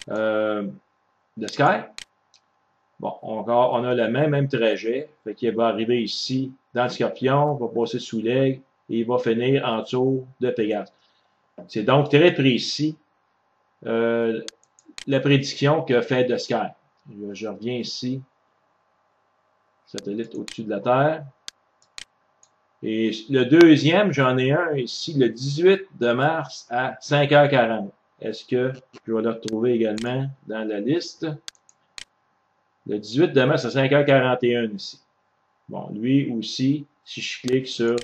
Speaker 1: de Sky, bon, encore, on a le même trajet. Fait qu'il va arriver ici, dans le Scorpion, va passer sous l'Aigle et il va finir en dessous de Pégase. C'est donc très précis la prédiction qu'a fait de Sky. Je reviens ici. Satellite au-dessus de la Terre. Et le deuxième, j'en ai un ici, le 18 de mars à 5h40. Est-ce que je vais le retrouver également dans la liste? Le 18 de mars à 5h41 ici. Bon, lui aussi, si je clique sur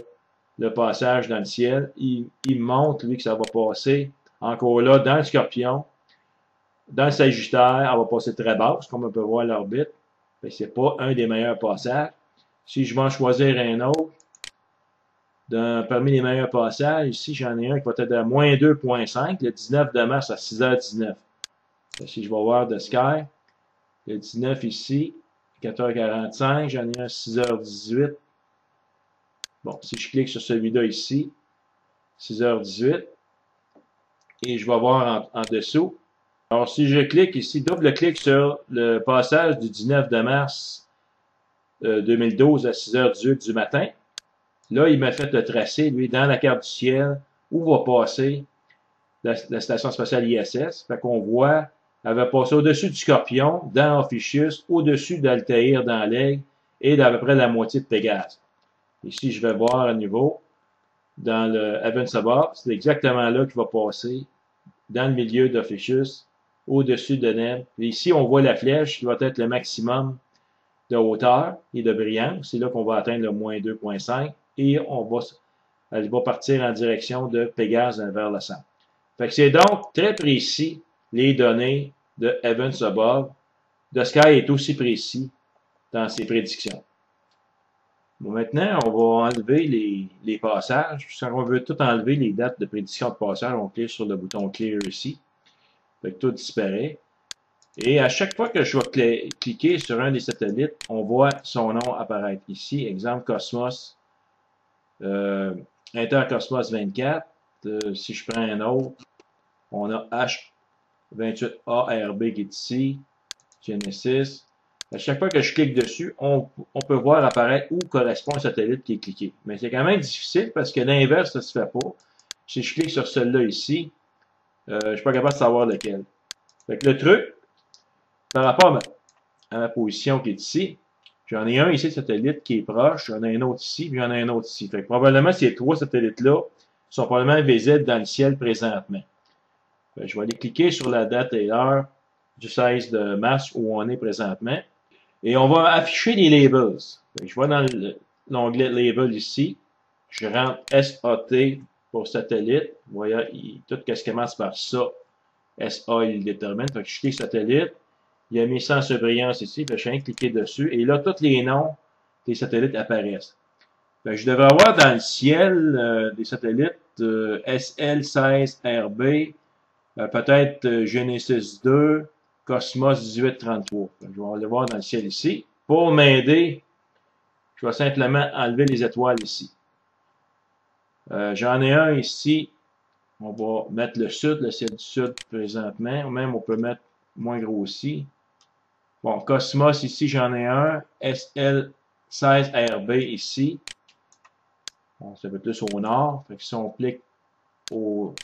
Speaker 1: le passage dans le ciel, il me montre, lui, que ça va passer encore là dans le Scorpion, dans le Sagittaire, elle va passer très basse, comme on peut voir l'orbite. C'est pas un des meilleurs passages. Si je vais en choisir un autre, parmi les meilleurs passages, ici, j'en ai un qui va être à moins 2.5, le 19 de mars à 6h19. Si je vais voir de Sky, le 19 ici, 4h45, j'en ai un à 6h18. Bon, si je clique sur celui-là ici, 6h18, et je vais voir en dessous. Alors, si je clique ici, double-clic sur le passage du 19 de mars 2012 à 6h18 du matin, là, il m'a fait le tracé, lui, dans la carte du ciel, où va passer la station spatiale ISS. Fait qu'on voit, elle va passer au-dessus du Scorpion, dans Ophiuchus, au-dessus d'Altaïr dans l'Aigle, et d'à peu près la moitié de Pégase. Ici, je vais voir à nouveau, dans le Heavens Above, c'est exactement là qu'il va passer, dans le milieu d'Ophiuchus, au-dessus de Neb. Et ici, on voit la flèche qui va être le maximum de hauteur et de brillance. C'est là qu'on va atteindre le moins 2.5 et elle va partir en direction de Pégase vers le centre. Fait que c'est donc très précis les données de Heavens Above. The Sky est aussi précis dans ses prédictions. Bon, maintenant, on va enlever les passages. Si on veut tout enlever, les dates de prédiction de passage, on clique sur le bouton Clear ici. Fait que tout disparaît. Et à chaque fois que je vais cliquer sur un des satellites, on voit son nom apparaître ici. Exemple, Cosmos, Intercosmos 24. Si je prends un autre, on a H28ARB qui est ici, Genesis. À chaque fois que je clique dessus, on peut voir apparaître où correspond le satellite qui est cliqué. Mais c'est quand même difficile parce que l'inverse, ça ne se fait pas. Si je clique sur celui-là ici, je ne suis pas capable de savoir lequel. Fait que le truc, par rapport à ma position qui est ici, j'en ai un ici de satellite qui est proche, j'en ai un autre ici, puis j'en ai un autre ici. Fait que probablement ces trois satellites-là sont probablement visibles dans le ciel présentement. Je vais aller cliquer sur la date et l'heure du 16 de mars où on est présentement. Et on va afficher les labels. Je vais dans l'onglet Label ici. Je rentre SAT pour satellite. Vous voyez, tout ce qui commence par ça, SA, il le détermine. Fait que je clique satellite. Il a mis sans surbrillance ici. Fait que je viens de cliquer dessus. Et là, tous les noms des satellites apparaissent. Fait que je devrais avoir dans le ciel des satellites SL16RB, peut-être Genesis 2, Cosmos 1833. Je vais aller voir dans le ciel ici. Pour m'aider, je vais simplement enlever les étoiles ici. J'en ai un ici. On va mettre le sud, le ciel du sud présentement. Ou même on peut mettre moins grossi. Bon, Cosmos, ici, j'en ai un. SL16RB, ici. Bon, ça va plus au nord. Fait que si on clique au,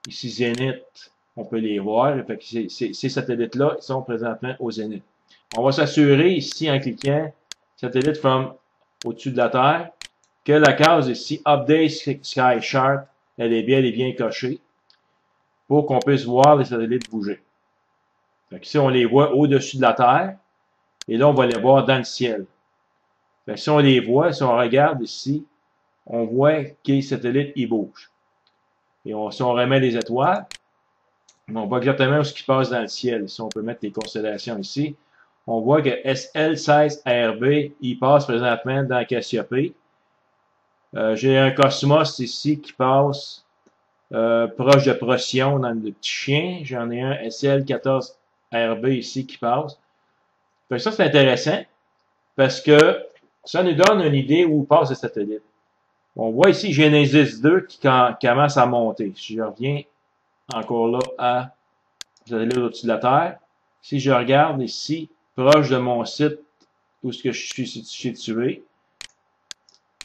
Speaker 1: ici, Zénith, on peut les voir. Fait que ces satellites-là, ils sont présentement au Zénith. On va s'assurer ici, en cliquant Satellite from au-dessus de la Terre, que la case ici, Update Sky Chart, elle est bien cochée pour qu'on puisse voir les satellites bouger. Fait que ici, on les voit au-dessus de la Terre, et là, on va les voir dans le ciel. Fait que si on les voit, si on regarde ici, on voit que les satellites, ils bougent. Et si on remet les étoiles, on voit exactement où ce qui passe dans le ciel. Si on peut mettre les constellations ici, on voit que SL16RB, il passe présentement dans Cassiopée. J'ai un Cosmos ici qui passe proche de Procyon dans le petit chien. J'en ai un SL14RB ici qui passe. Fait que ça, c'est intéressant parce que ça nous donne une idée où passe le satellite. On voit ici Genesis 2 qui commence à monter. Si je reviens encore là à satellite au-dessus de la Terre, si je regarde ici, proche de mon site où ce que je suis situé,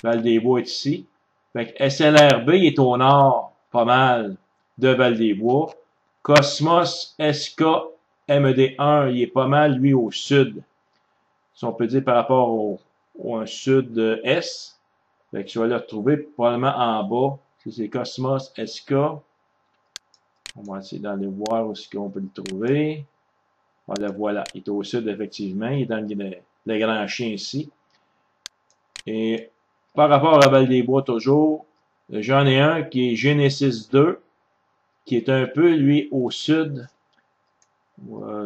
Speaker 1: Val-des-Bois est ici. Fait que SLRB est au nord, pas mal, de Val-des-Bois. Cosmos SK MED1, il est pas mal, lui, au sud. Si on peut dire par rapport au sud-est. Fait que je vais le retrouver probablement en bas. C'est Cosmos SK. On va essayer d'aller voir où est-ce qu'on peut le trouver. Voilà, voilà. Il est au sud, effectivement. Il est dans le grand chien ici. Et par rapport à Val-des-Bois, toujours, j'en ai un qui est Genesis 2, qui est un peu, lui, au sud,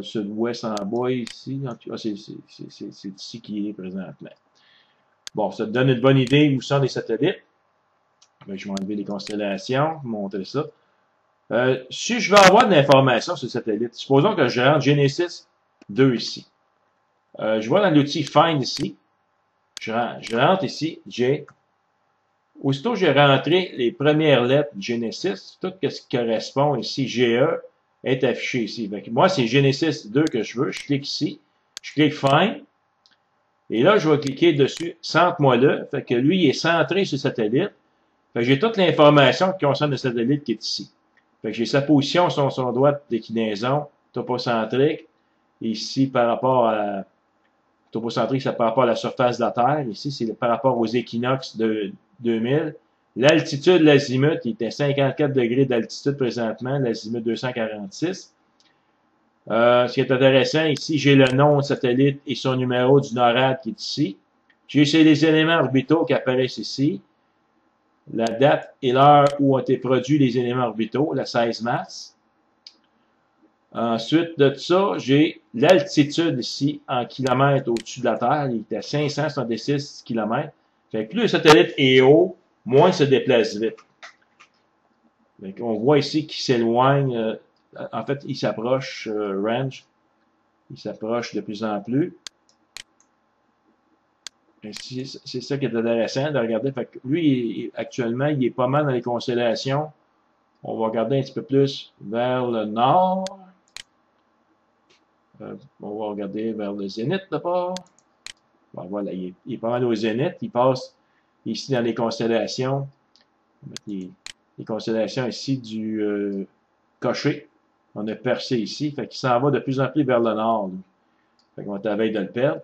Speaker 1: sud-ouest en bas ici. C'est ici qu'il est présentement. Bon, ça te donne une bonne idée où sont les satellites. Ben, je vais enlever les constellations, montrer ça. Si je veux avoir de l'information sur le satellite, supposons que je rentre Genesis 2 ici. Je vais dans l'outil Find ici. Je rentre ici, J. Aussitôt que j'ai rentré les premières lettres de Genesis, tout ce qui correspond ici, GE, est affiché ici. Donc, moi, c'est Genesis 2 que je veux. Je clique ici. Je clique Find. Et là, je vais cliquer dessus, centre-moi là. Fait que lui, il est centré sur le satellite. Fait que j'ai toute l'information qui concerne le satellite qui est ici. Fait que j'ai sa position sur son droite déclinaison, topocentrique. Ici, par rapport à la topocentrique, c'est par rapport à la surface de la Terre. Ici, c'est par rapport aux équinoxes de 2000. L'altitude, l'azimut, il était 54 degrés d'altitude présentement, l'azimut 246. Ce qui est intéressant, ici, j'ai le nom du satellite et son numéro du NORAD qui est ici. J'ai les éléments orbitaux qui apparaissent ici. La date et l'heure où ont été produits les éléments orbitaux, le 16 mars. Ensuite de ça, j'ai l'altitude ici en kilomètres au-dessus de la Terre. Il est à 566 km. Fait que plus le satellite est haut, moins il se déplace vite. Fait on voit ici qu'il s'éloigne. En fait, il s'approche, range. Il s'approche de plus en plus. C'est ça qui est intéressant de regarder. Fait que lui, actuellement, il est pas mal dans les constellations. On va regarder un petit peu plus vers le nord. On va regarder vers le zénith d'abord. Bon, voilà, il est pas mal au zénith. Il passe ici dans les constellations. On va mettre les constellations ici du cocher. On a percé ici. Fait qu'il s'en va de plus en plus vers le nord. Lui. Fait qu'on est à la veille de le perdre.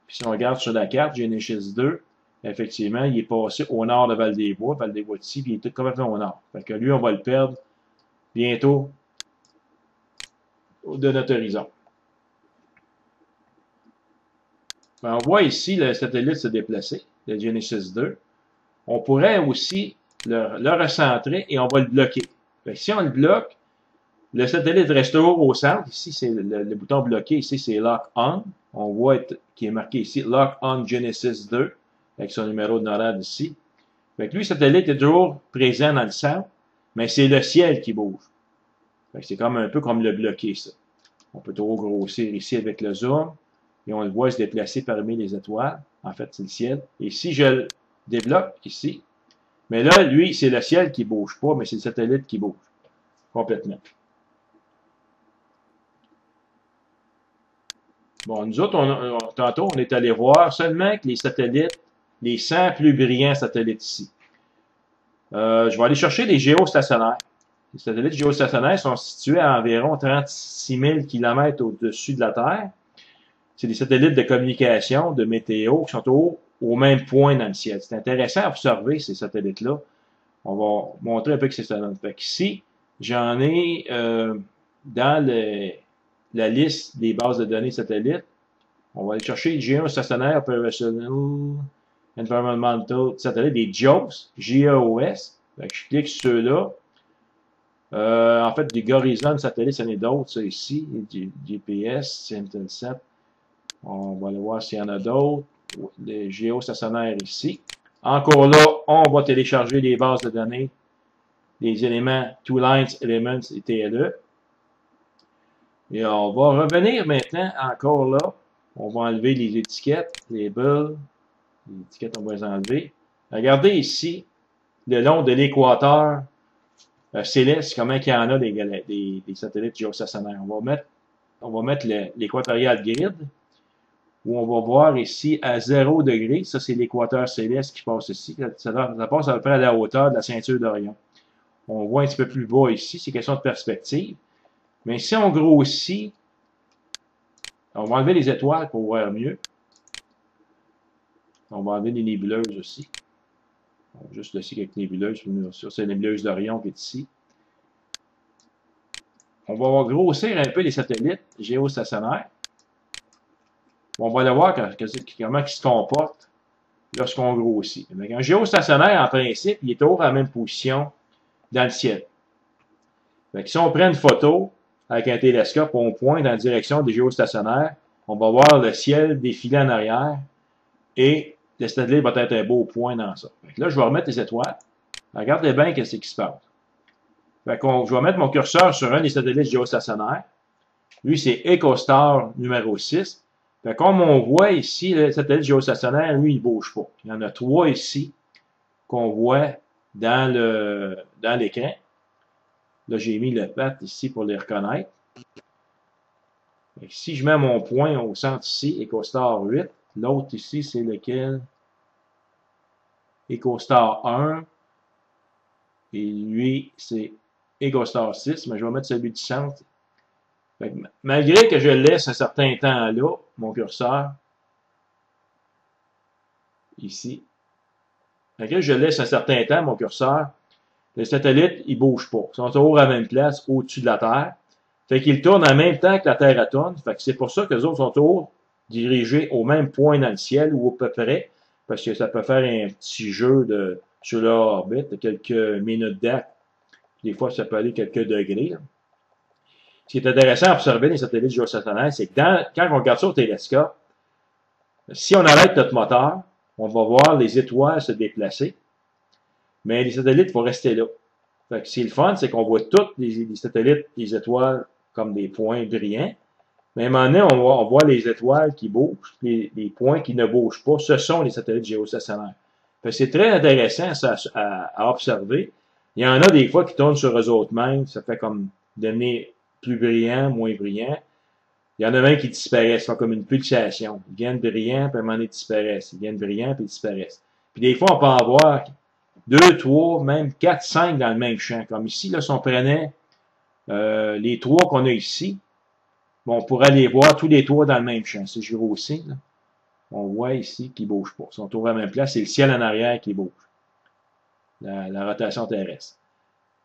Speaker 1: Puis si on regarde sur la carte, Genesis 2, effectivement, il est passé au nord de Val-des-Bois. Val-des-Bois ici, puis il est tout complètement au nord. Fait que lui, on va le perdre bientôt de notre horizon. On voit ici le satellite se déplacer, le Genesis 2. On pourrait aussi le recentrer et on va le bloquer. Fait que si on le bloque, le satellite reste toujours au centre. Ici, c'est le bouton bloqué. Ici, c'est Lock On. On voit qui est marqué ici Lock On Genesis 2 avec son numéro de NORAD ici. Fait que lui, le satellite est toujours présent dans le centre, mais c'est le ciel qui bouge. Fait que c'est comme un peu comme le bloquer, ça. On peut toujours grossir ici avec le zoom et on le voit se déplacer parmi les étoiles. En fait, c'est le ciel. Et si je le débloque ici, mais là, lui, c'est le ciel qui bouge pas, mais c'est le satellite qui bouge complètement. Bon, nous autres, tantôt, on est allé voir seulement que les satellites, les 100 plus brillants satellites ici. Je vais aller chercher les géostationnaires. Les satellites géostationnaires sont situés à environ 36 000 km au-dessus de la Terre. C'est des satellites de communication, de météo, qui sont au même point dans le ciel. C'est intéressant à observer ces satellites-là. On va montrer un peu que c'est ça. Fait qu'ici, j'en ai dans la liste des bases de données satellites. On va aller chercher Geostationary Operational Environmental Satellite, des GEOS, GEOS. Fait que je clique sur ceux-là. En fait, des Horizon satellites, c'en est d'autres, ça ici. GPS, Intelsat. On va aller voir s'il y en a d'autres. Les géostationnaires ici. Encore là, on va télécharger les bases de données, les éléments Two Lines Elements et TLE. Et on va revenir maintenant, encore là. On va enlever les étiquettes, les bulles. Les étiquettes, on va les enlever. Regardez ici, le long de l'équateur céleste, comment il y en a des satellites géostationnaires. On va mettre l'équatorial grid, où on va voir ici à 0 degré, ça c'est l'équateur céleste qui passe ici. Ça passe à peu près à la hauteur de la ceinture d'Orion. On voit un petit peu plus bas ici, c'est question de perspective. Mais si on grossit, on va enlever les étoiles pour voir mieux. On va enlever les nébuleuses aussi. On va juste laisser quelques nébuleuses. Sur c'est la nébuleuse d'Orion qui est ici. On va grossir un peu les satellites géostationnaires. On va aller voir comment ils se comportent lorsqu'on grossit. Un géostationnaire, en principe, il est toujours à la même position dans le ciel. Si on prend une photo avec un télescope, on pointe dans la direction des géostationnaires, on va voir le ciel défiler en arrière et le satellite va être un beau point dans ça. Là, je vais remettre les étoiles. Regardez bien ce qui se passe. Je vais mettre mon curseur sur un des satellites géostationnaires. Lui, c'est EchoStar numéro 6. Comme on voit ici, le satellite géostationnaire, lui, il ne bouge pas. Il y en a 3 ici qu'on voit dans l'écran. Là, j'ai mis le patte ici pour les reconnaître. Si je mets mon point au centre ici, EchoStar 8, l'autre ici, c'est lequel? EchoStar 1. Et lui, c'est EchoStar 6, mais je vais mettre celui du centre. Malgré que je laisse un certain temps là, mon curseur, ici, malgré que je laisse un certain temps mon curseur, les satellites, ils ne bougent pas. Ils sont toujours à la même place, au-dessus de la Terre. Fait qu'ils tournent en même temps que la Terre tourne. Fait que c'est pour ça que les autres sont toujours dirigés au même point dans le ciel, ou à peu près, parce que ça peut faire un petit jeu sur leur orbite, de quelques minutes d'acte. Des fois, ça peut aller quelques degrés. Là. Ce qui est intéressant à observer les satellites géostationnaires, c'est que quand on regarde ça au télescope, si on arrête notre moteur, on va voir les étoiles se déplacer, mais les satellites vont rester là. Fait que c'est le fun, c'est qu'on voit tous les satellites, les étoiles comme des points brillants, mais à un moment donné, on voit les étoiles qui bougent, les points qui ne bougent pas, ce sont les satellites géostationnaires. Fait que c'est très intéressant à observer. Il y en a des fois qui tournent sur eux autres mêmes, ça fait comme donner plus brillant, moins brillant. Il y en a même qui disparaissent, font comme une pulsation. Ils viennent brillants, puis à un moment donné, ils disparaissent. Ils viennent brillants, puis ils disparaissent. Puis des fois, on peut en voir 2, 3, même 4, 5 dans le même champ. Comme ici, là, si on prenait les 3 qu'on a ici, bon, on pourrait les voir tous les 3 dans le même champ. Si je grossis, là, on voit ici qu'ils ne bougent pas. Ils sont toujours à la même place. C'est le ciel en arrière qui bouge. La rotation terrestre.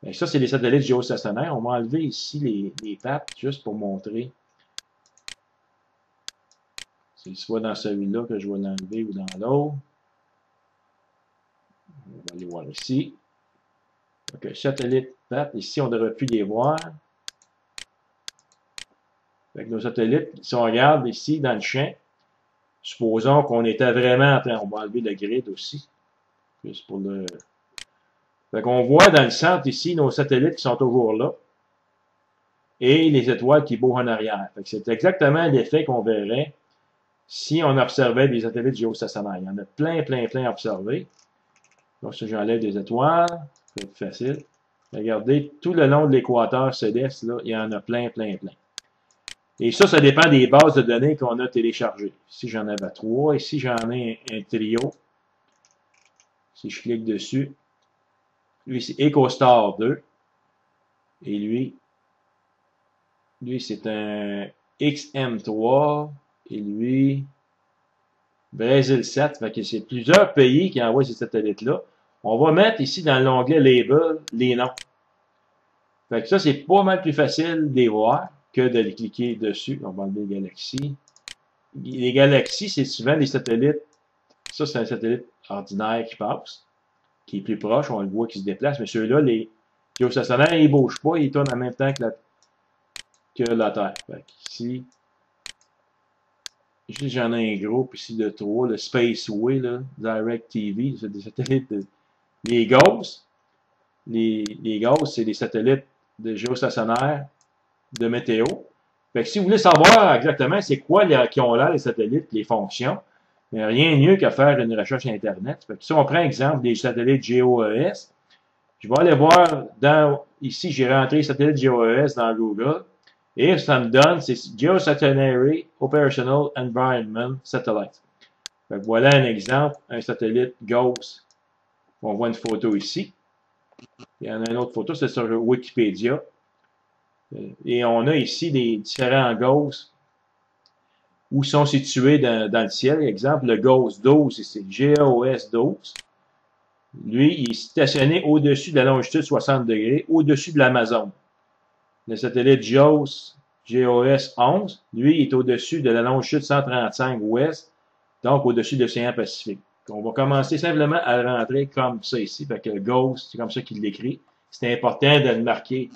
Speaker 1: Et ça, c'est les satellites géostationnaires. On va enlever ici les pattes, juste pour montrer. C'est soit dans celui-là que je vais l'enlever ou dans l'autre. On va aller voir ici. Donc, satellite pattes, ici, on devrait plus les voir. Avec nos satellites, si on regarde ici dans le champ, supposons qu'on était vraiment en train, on va enlever le grid aussi. Juste pour le. Fait qu'on voit dans le centre ici nos satellites qui sont toujours là. Et les étoiles qui bougent en arrière. C'est exactement l'effet qu'on verrait si on observait des satellites géostationnaires. Il y en a plein à observer. Donc, si j'enlève des étoiles, c'est plus facile. Regardez, tout le long de l'équateur céleste, là, il y en a plein. Et ça dépend des bases de données qu'on a téléchargées. Ici, j'en avais 3. Ici, j'en ai un trio. Si je clique dessus, lui, c'est EcoStar 2. Et lui c'est un XM3. Et lui, Brésil 7. Fait que c'est plusieurs pays qui envoient ces satellites-là. On va mettre ici dans l'onglet Label les noms. Fait que ça, c'est pas mal plus facile de les voir que de les cliquer dessus. On va enlever Galaxy. Les galaxies, c'est souvent des satellites. Ça, c'est un satellite ordinaire qui passe, qui est plus proche, on le voit qui se déplace, mais ceux-là, les géostationnaires, ils ne bougent pas, ils tournent en même temps que la Terre. Fait ici, j'en ai un groupe ici de 3, le Spaceway, là, Direct TV, c'est des satellites, les GOES. Les GOES, c'est des satellites de géostationnaires de météo. Fait que si vous voulez savoir exactement c'est quoi qui ont là les satellites, les fonctions, il n'y a rien de mieux qu'à faire une recherche Internet. Fait que si on prend exemple des satellites GOES, je vais aller voir ici, j'ai rentré satellite GOES dans Google, et ça me donne, c'est Geostationary Operational Environment Satellite. Fait que voilà un exemple, un satellite GOES. On voit une photo ici. Il y en a une autre photo, c'est sur Wikipédia. Et on a ici des différents GOES où sont situés dans le ciel. Exemple, le GOES 12, c'est GOS 12. Lui, il est stationné au-dessus de la longitude 60 degrés, au-dessus de l'Amazon. Le satellite GOS 11, lui, il est au-dessus de la longitude 135 ouest, donc au-dessus de l'océan Pacifique. On va commencer simplement à rentrer comme ça ici. Fait que GOES, c'est comme ça qu'il l'écrit. C'est important de le marquer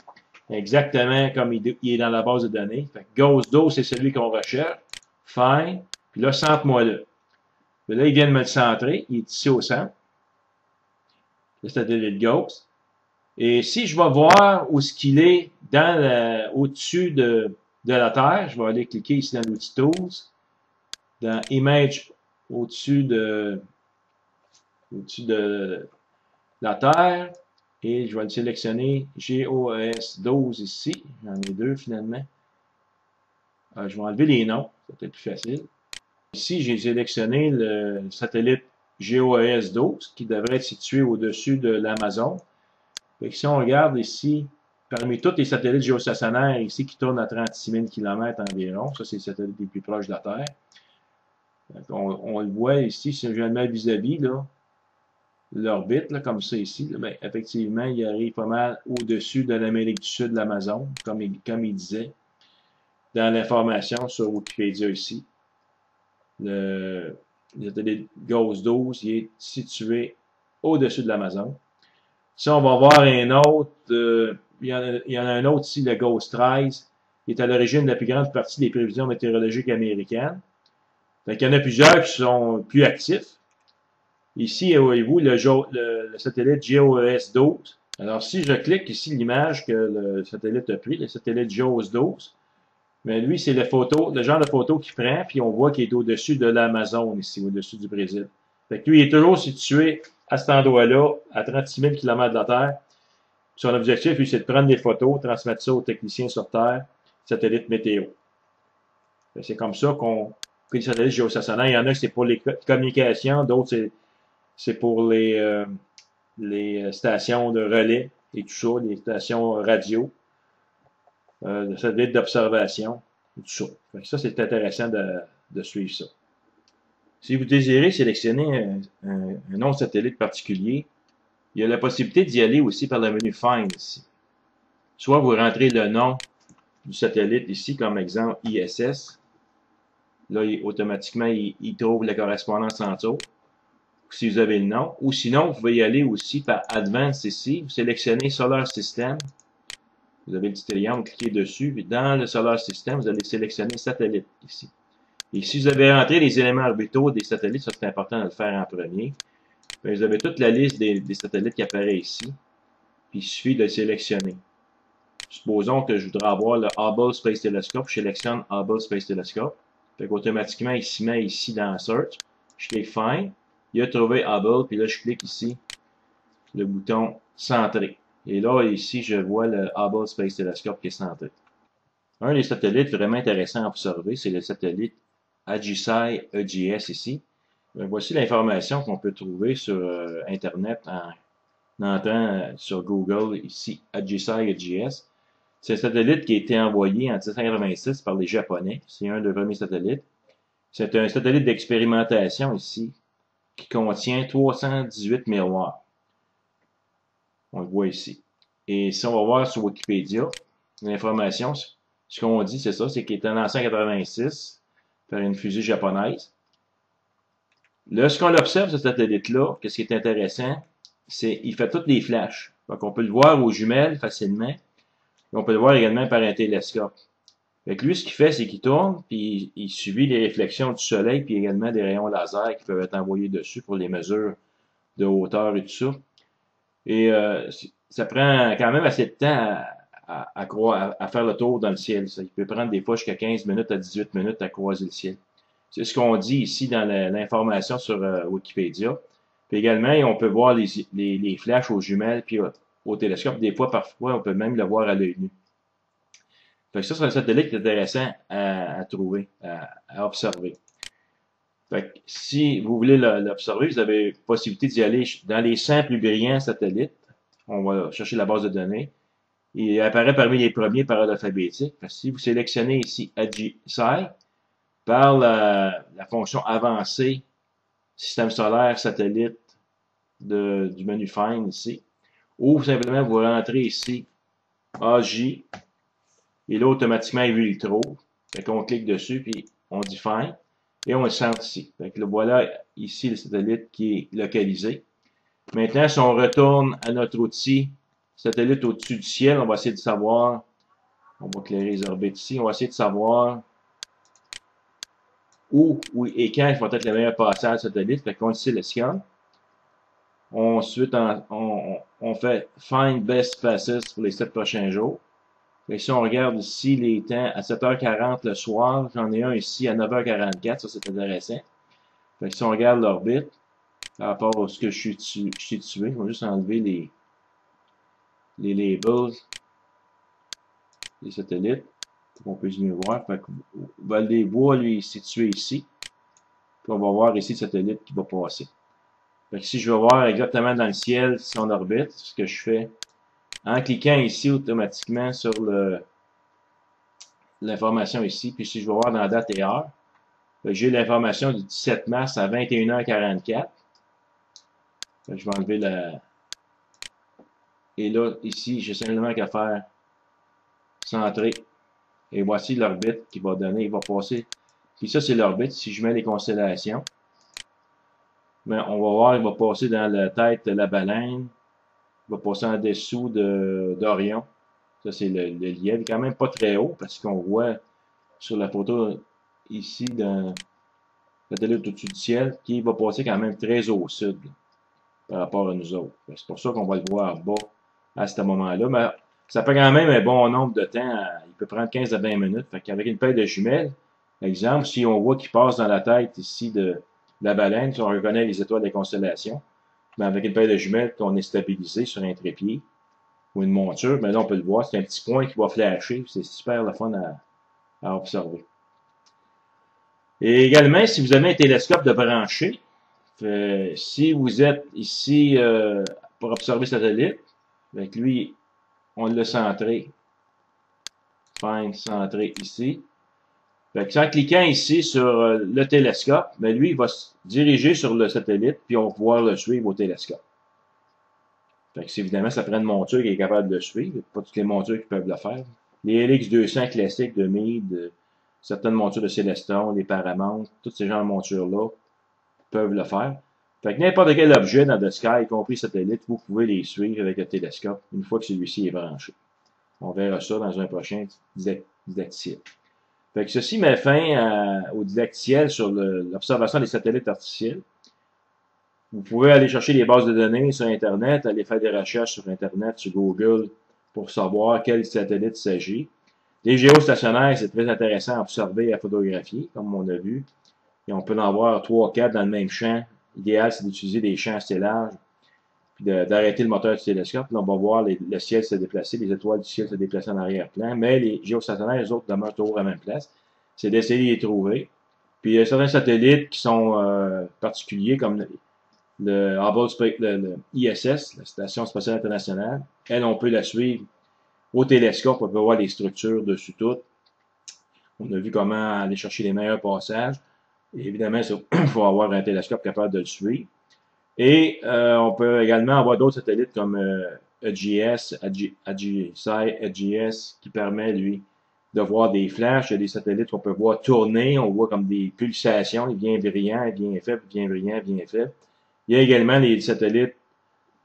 Speaker 1: exactement comme il est dans la base de données. Fait que GOES 12, c'est celui qu'on recherche. Fine. Puis là, centre-moi là. Puis là, il vient de me le centrer. Il est ici au centre. Le satellite GOES. Et si je vais voir où ce qu'il est au-dessus de la Terre, je vais aller cliquer ici dans l'outil Tools, dans Image au-dessus de la Terre, et je vais le sélectionner GOES 12 ici. J'en ai deux finalement. Je vais enlever les noms, ça va être plus facile. Ici, j'ai sélectionné le satellite GOES 12 qui devrait être situé au-dessus de l'Amazon. Si on regarde ici, parmi tous les satellites géostationnaires ici qui tournent à 36 000 km environ, ça c'est les satellites les plus proches de la Terre. On le voit ici, si je le mets vis-à-vis, l'orbite, comme ça ici, là, ben, effectivement, il arrive pas mal au-dessus de l'Amérique du Sud, de l'Amazon, comme il disait dans l'information sur Wikipédia ici. Le satellite GOES 12, il est situé au-dessus de l'Amazon. Si on va voir un autre, il y en a un autre ici, le GOES 13, qui est à l'origine de la plus grande partie des prévisions météorologiques américaines. Donc, il y en a plusieurs qui sont plus actifs. Ici, voyez-vous, le satellite GOES 12. Alors, si je clique ici l'image que le satellite a pris, le satellite GOES 12, mais lui, c'est le genre de photo qu'il prend, puis on voit qu'il est au-dessus de l'Amazon ici, au-dessus du Brésil. Fait que lui, il est toujours situé à cet endroit-là, à 36 000 km de la Terre. Son objectif, lui, c'est de prendre des photos, transmettre ça aux techniciens sur Terre, satellite météo. C'est comme ça qu'on fait les satellites géostationnaires. Il y en a que c'est pour les communications, d'autres c'est pour les stations de relais et tout ça, les stations radio, les satellites d'observation, et tout ça. Ça, c'est intéressant de suivre ça. Si vous désirez sélectionner un nom de satellite particulier, il y a la possibilité d'y aller aussi par le menu Find ici. Soit vous rentrez le nom du satellite ici, comme exemple ISS. Là, automatiquement, il trouve la correspondance en dessous, si vous avez le nom. Ou sinon, vous pouvez y aller aussi par Advanced ici. Vous sélectionnez Solar System. Vous avez le petit triangle, vous cliquez dessus. Puis dans le Solar System, vous allez sélectionner Satellite ici. Et si vous avez rentré les éléments orbitaux des satellites, ça c'est important de le faire en premier. Bien, vous avez toute la liste des satellites qui apparaît ici. Puis il suffit de le sélectionner. Supposons que je voudrais avoir le Hubble Space Telescope. Je sélectionne Hubble Space Telescope. Fait qu'automatiquement, il s'y met ici dans Search. Je clique Find. Il a trouvé Hubble. Puis là, je clique ici le bouton Centrer. Et là, ici, je vois le Hubble Space Telescope qui est centré. Un des satellites vraiment intéressants à observer, c'est le satellite Agisai EGS ici. Voici l'information qu'on peut trouver sur Internet en entrant sur Google ici, Agisai EGS. C'est un satellite qui a été envoyé en 1986 par les Japonais. C'est un des premiers satellites. C'est un satellite d'expérimentation ici qui contient 318 miroirs. On le voit ici. Et si on va voir sur Wikipédia, l'information, ce qu'on dit, c'est ça, c'est qu'il est lancé en 86 par une fusée japonaise. Lorsqu'on l'observe, ce satellite-là, qu'est-ce qui est intéressant, c'est qu'il fait toutes les flashs. Donc, on peut le voir aux jumelles facilement. Et on peut le voir également par un télescope. Fait que lui, ce qu'il fait, c'est qu'il tourne, puis il subit les réflexions du soleil, puis également des rayons laser qui peuvent être envoyés dessus pour les mesures de hauteur et tout ça. Et ça prend quand même assez de temps à faire le tour dans le ciel. Ça. Il peut prendre des fois jusqu'à 15 minutes à 18 minutes à croiser le ciel. C'est ce qu'on dit ici dans l'information sur Wikipédia. Puis également, on peut voir les flashs aux jumelles puis au télescope. Des fois, parfois, on peut même le voir à l'œil nu. Fait que ça, c'est un satellite qui est intéressant à trouver, à observer. Fait que si vous voulez l'observer, vous avez la possibilité d'y aller dans les 100 plus brillants satellites. On va chercher la base de données. Il apparaît parmi les premiers par ordre alphabétique. Si vous sélectionnez ici AGSI, par la fonction avancée, système solaire, satellite du menu Find ici, ou simplement vous rentrez ici AJ, et là automatiquement il le trouve. Fait qu'on clique dessus, puis on dit Find, et on le centre ici. Fait que là, voilà ici le satellite qui est localisé. Maintenant, si on retourne à notre outil satellite au-dessus du ciel, on va essayer de savoir, on va éclairer les orbites ici, on va essayer de savoir où et quand il va être le meilleur passage satellite. Fait qu'on le sélectionne. Ensuite, on fait Find Best Passes pour les 7 prochains jours. Et si on regarde ici les temps à 7h40 le soir, j'en ai un ici à 9h44, ça c'est intéressant. Fait que si on regarde l'orbite, par rapport à ce que je suis situé, je vais juste enlever les labels, les satellites, pour qu'on puisse mieux voir. Fait que Val-des-Bois, lui, est situé ici. Puis on va voir ici le satellite qui va passer. Fait que si je veux voir exactement dans le ciel son orbite, ce que je fais, en cliquant ici automatiquement sur l'information ici, puis si je veux voir dans la date et heure, j'ai l'information du 17 mars à 21h44. Je vais enlever la... Et là, ici, j'ai simplement qu'à faire centrer. Et voici l'orbite qui va donner, il va passer. Puis ça, c'est l'orbite. Si je mets les constellations, mais on va voir, il va passer dans la tête de la baleine. Il va passer en dessous d'Orion. Ça, c'est le lièvre. Il est quand même pas très haut parce qu'on voit sur la photo ici dans le satellite au-dessus du ciel qui va passer quand même très au sud par rapport à nous autres. C'est pour ça qu'on va le voir bas à ce moment-là. Mais ça prend quand même un bon nombre de temps. Il peut prendre 15 à 20 minutes. Fait qu'avec une paire de jumelles, exemple, si on voit qu'il passe dans la tête ici de la baleine, si on reconnaît les étoiles des constellations, mais avec une paire de jumelles qu'on est stabilisé sur un trépied ou une monture, mais là on peut le voir, c'est un petit point qui va flasher. C'est super le fun à observer. Et également, si vous avez un télescope de branché, si vous êtes ici pour observer satellite, avec lui, on l'a centré. Find centré ici. Fait que en cliquant ici sur le télescope, ben lui, il va se diriger sur le satellite, puis on va pouvoir le suivre au télescope. Fait que évidemment, ça prend une monture qui est capable de le suivre. Pas toutes les montures qui peuvent le faire. Les LX200 classiques de Meade, certaines montures de Celestron, les Paramount, tous ces genres de montures-là peuvent le faire. Fait que n'importe quel objet dans le sky, y compris satellite, vous pouvez les suivre avec le télescope une fois que celui-ci est branché. On verra ça dans un prochain didacticiel. Fait que ceci met fin au didacticiel sur l'observation des satellites artificiels. Vous pouvez aller chercher les bases de données sur Internet, aller faire des recherches sur Internet, sur Google, pour savoir quel satellite il s'agit. Les géostationnaires, c'est très intéressant à observer et à photographier, comme on a vu. Et on peut en avoir 3 ou 4 dans le même champ. L'idéal, c'est d'utiliser des champs assez larges puis d'arrêter le moteur du télescope. Là, on va voir le ciel se déplacer, les étoiles du ciel se déplacer en arrière-plan, mais les géostationnaires, les autres, demeurent toujours à la même place. C'est d'essayer de les trouver. Puis il y a certains satellites qui sont particuliers, comme le Hubble, le ISS, la Station spatiale internationale. Elle, on peut la suivre au télescope, on peut voir les structures dessus toutes. On a vu comment aller chercher les meilleurs passages. Et évidemment, il faut avoir un télescope capable de le suivre. Et on peut également avoir d'autres satellites comme EGS, EGS, qui permet, lui, de voir des flashs. Il y a des satellites qu'on peut voir tourner. On voit comme des pulsations. Il vient brillant, il vient faible, il vient brillant, il vient faible. Il y a également les satellites,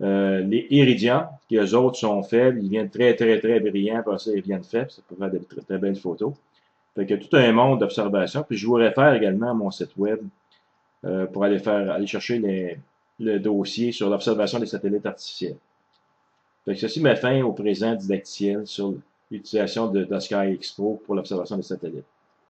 Speaker 1: les Iridium, qui eux autres sont faibles. Ils viennent très, très, très brillants. Après ça, ils viennent faibles. Ça peut faire de très, très belles photos. Fait que tout un monde d'observation. Puis je vous réfère également à mon site web pour aller chercher le dossier sur l'observation des satellites artificiels. Fait que ceci met fin au présent didacticiel sur l'utilisation de Sky Expo pour l'observation des satellites.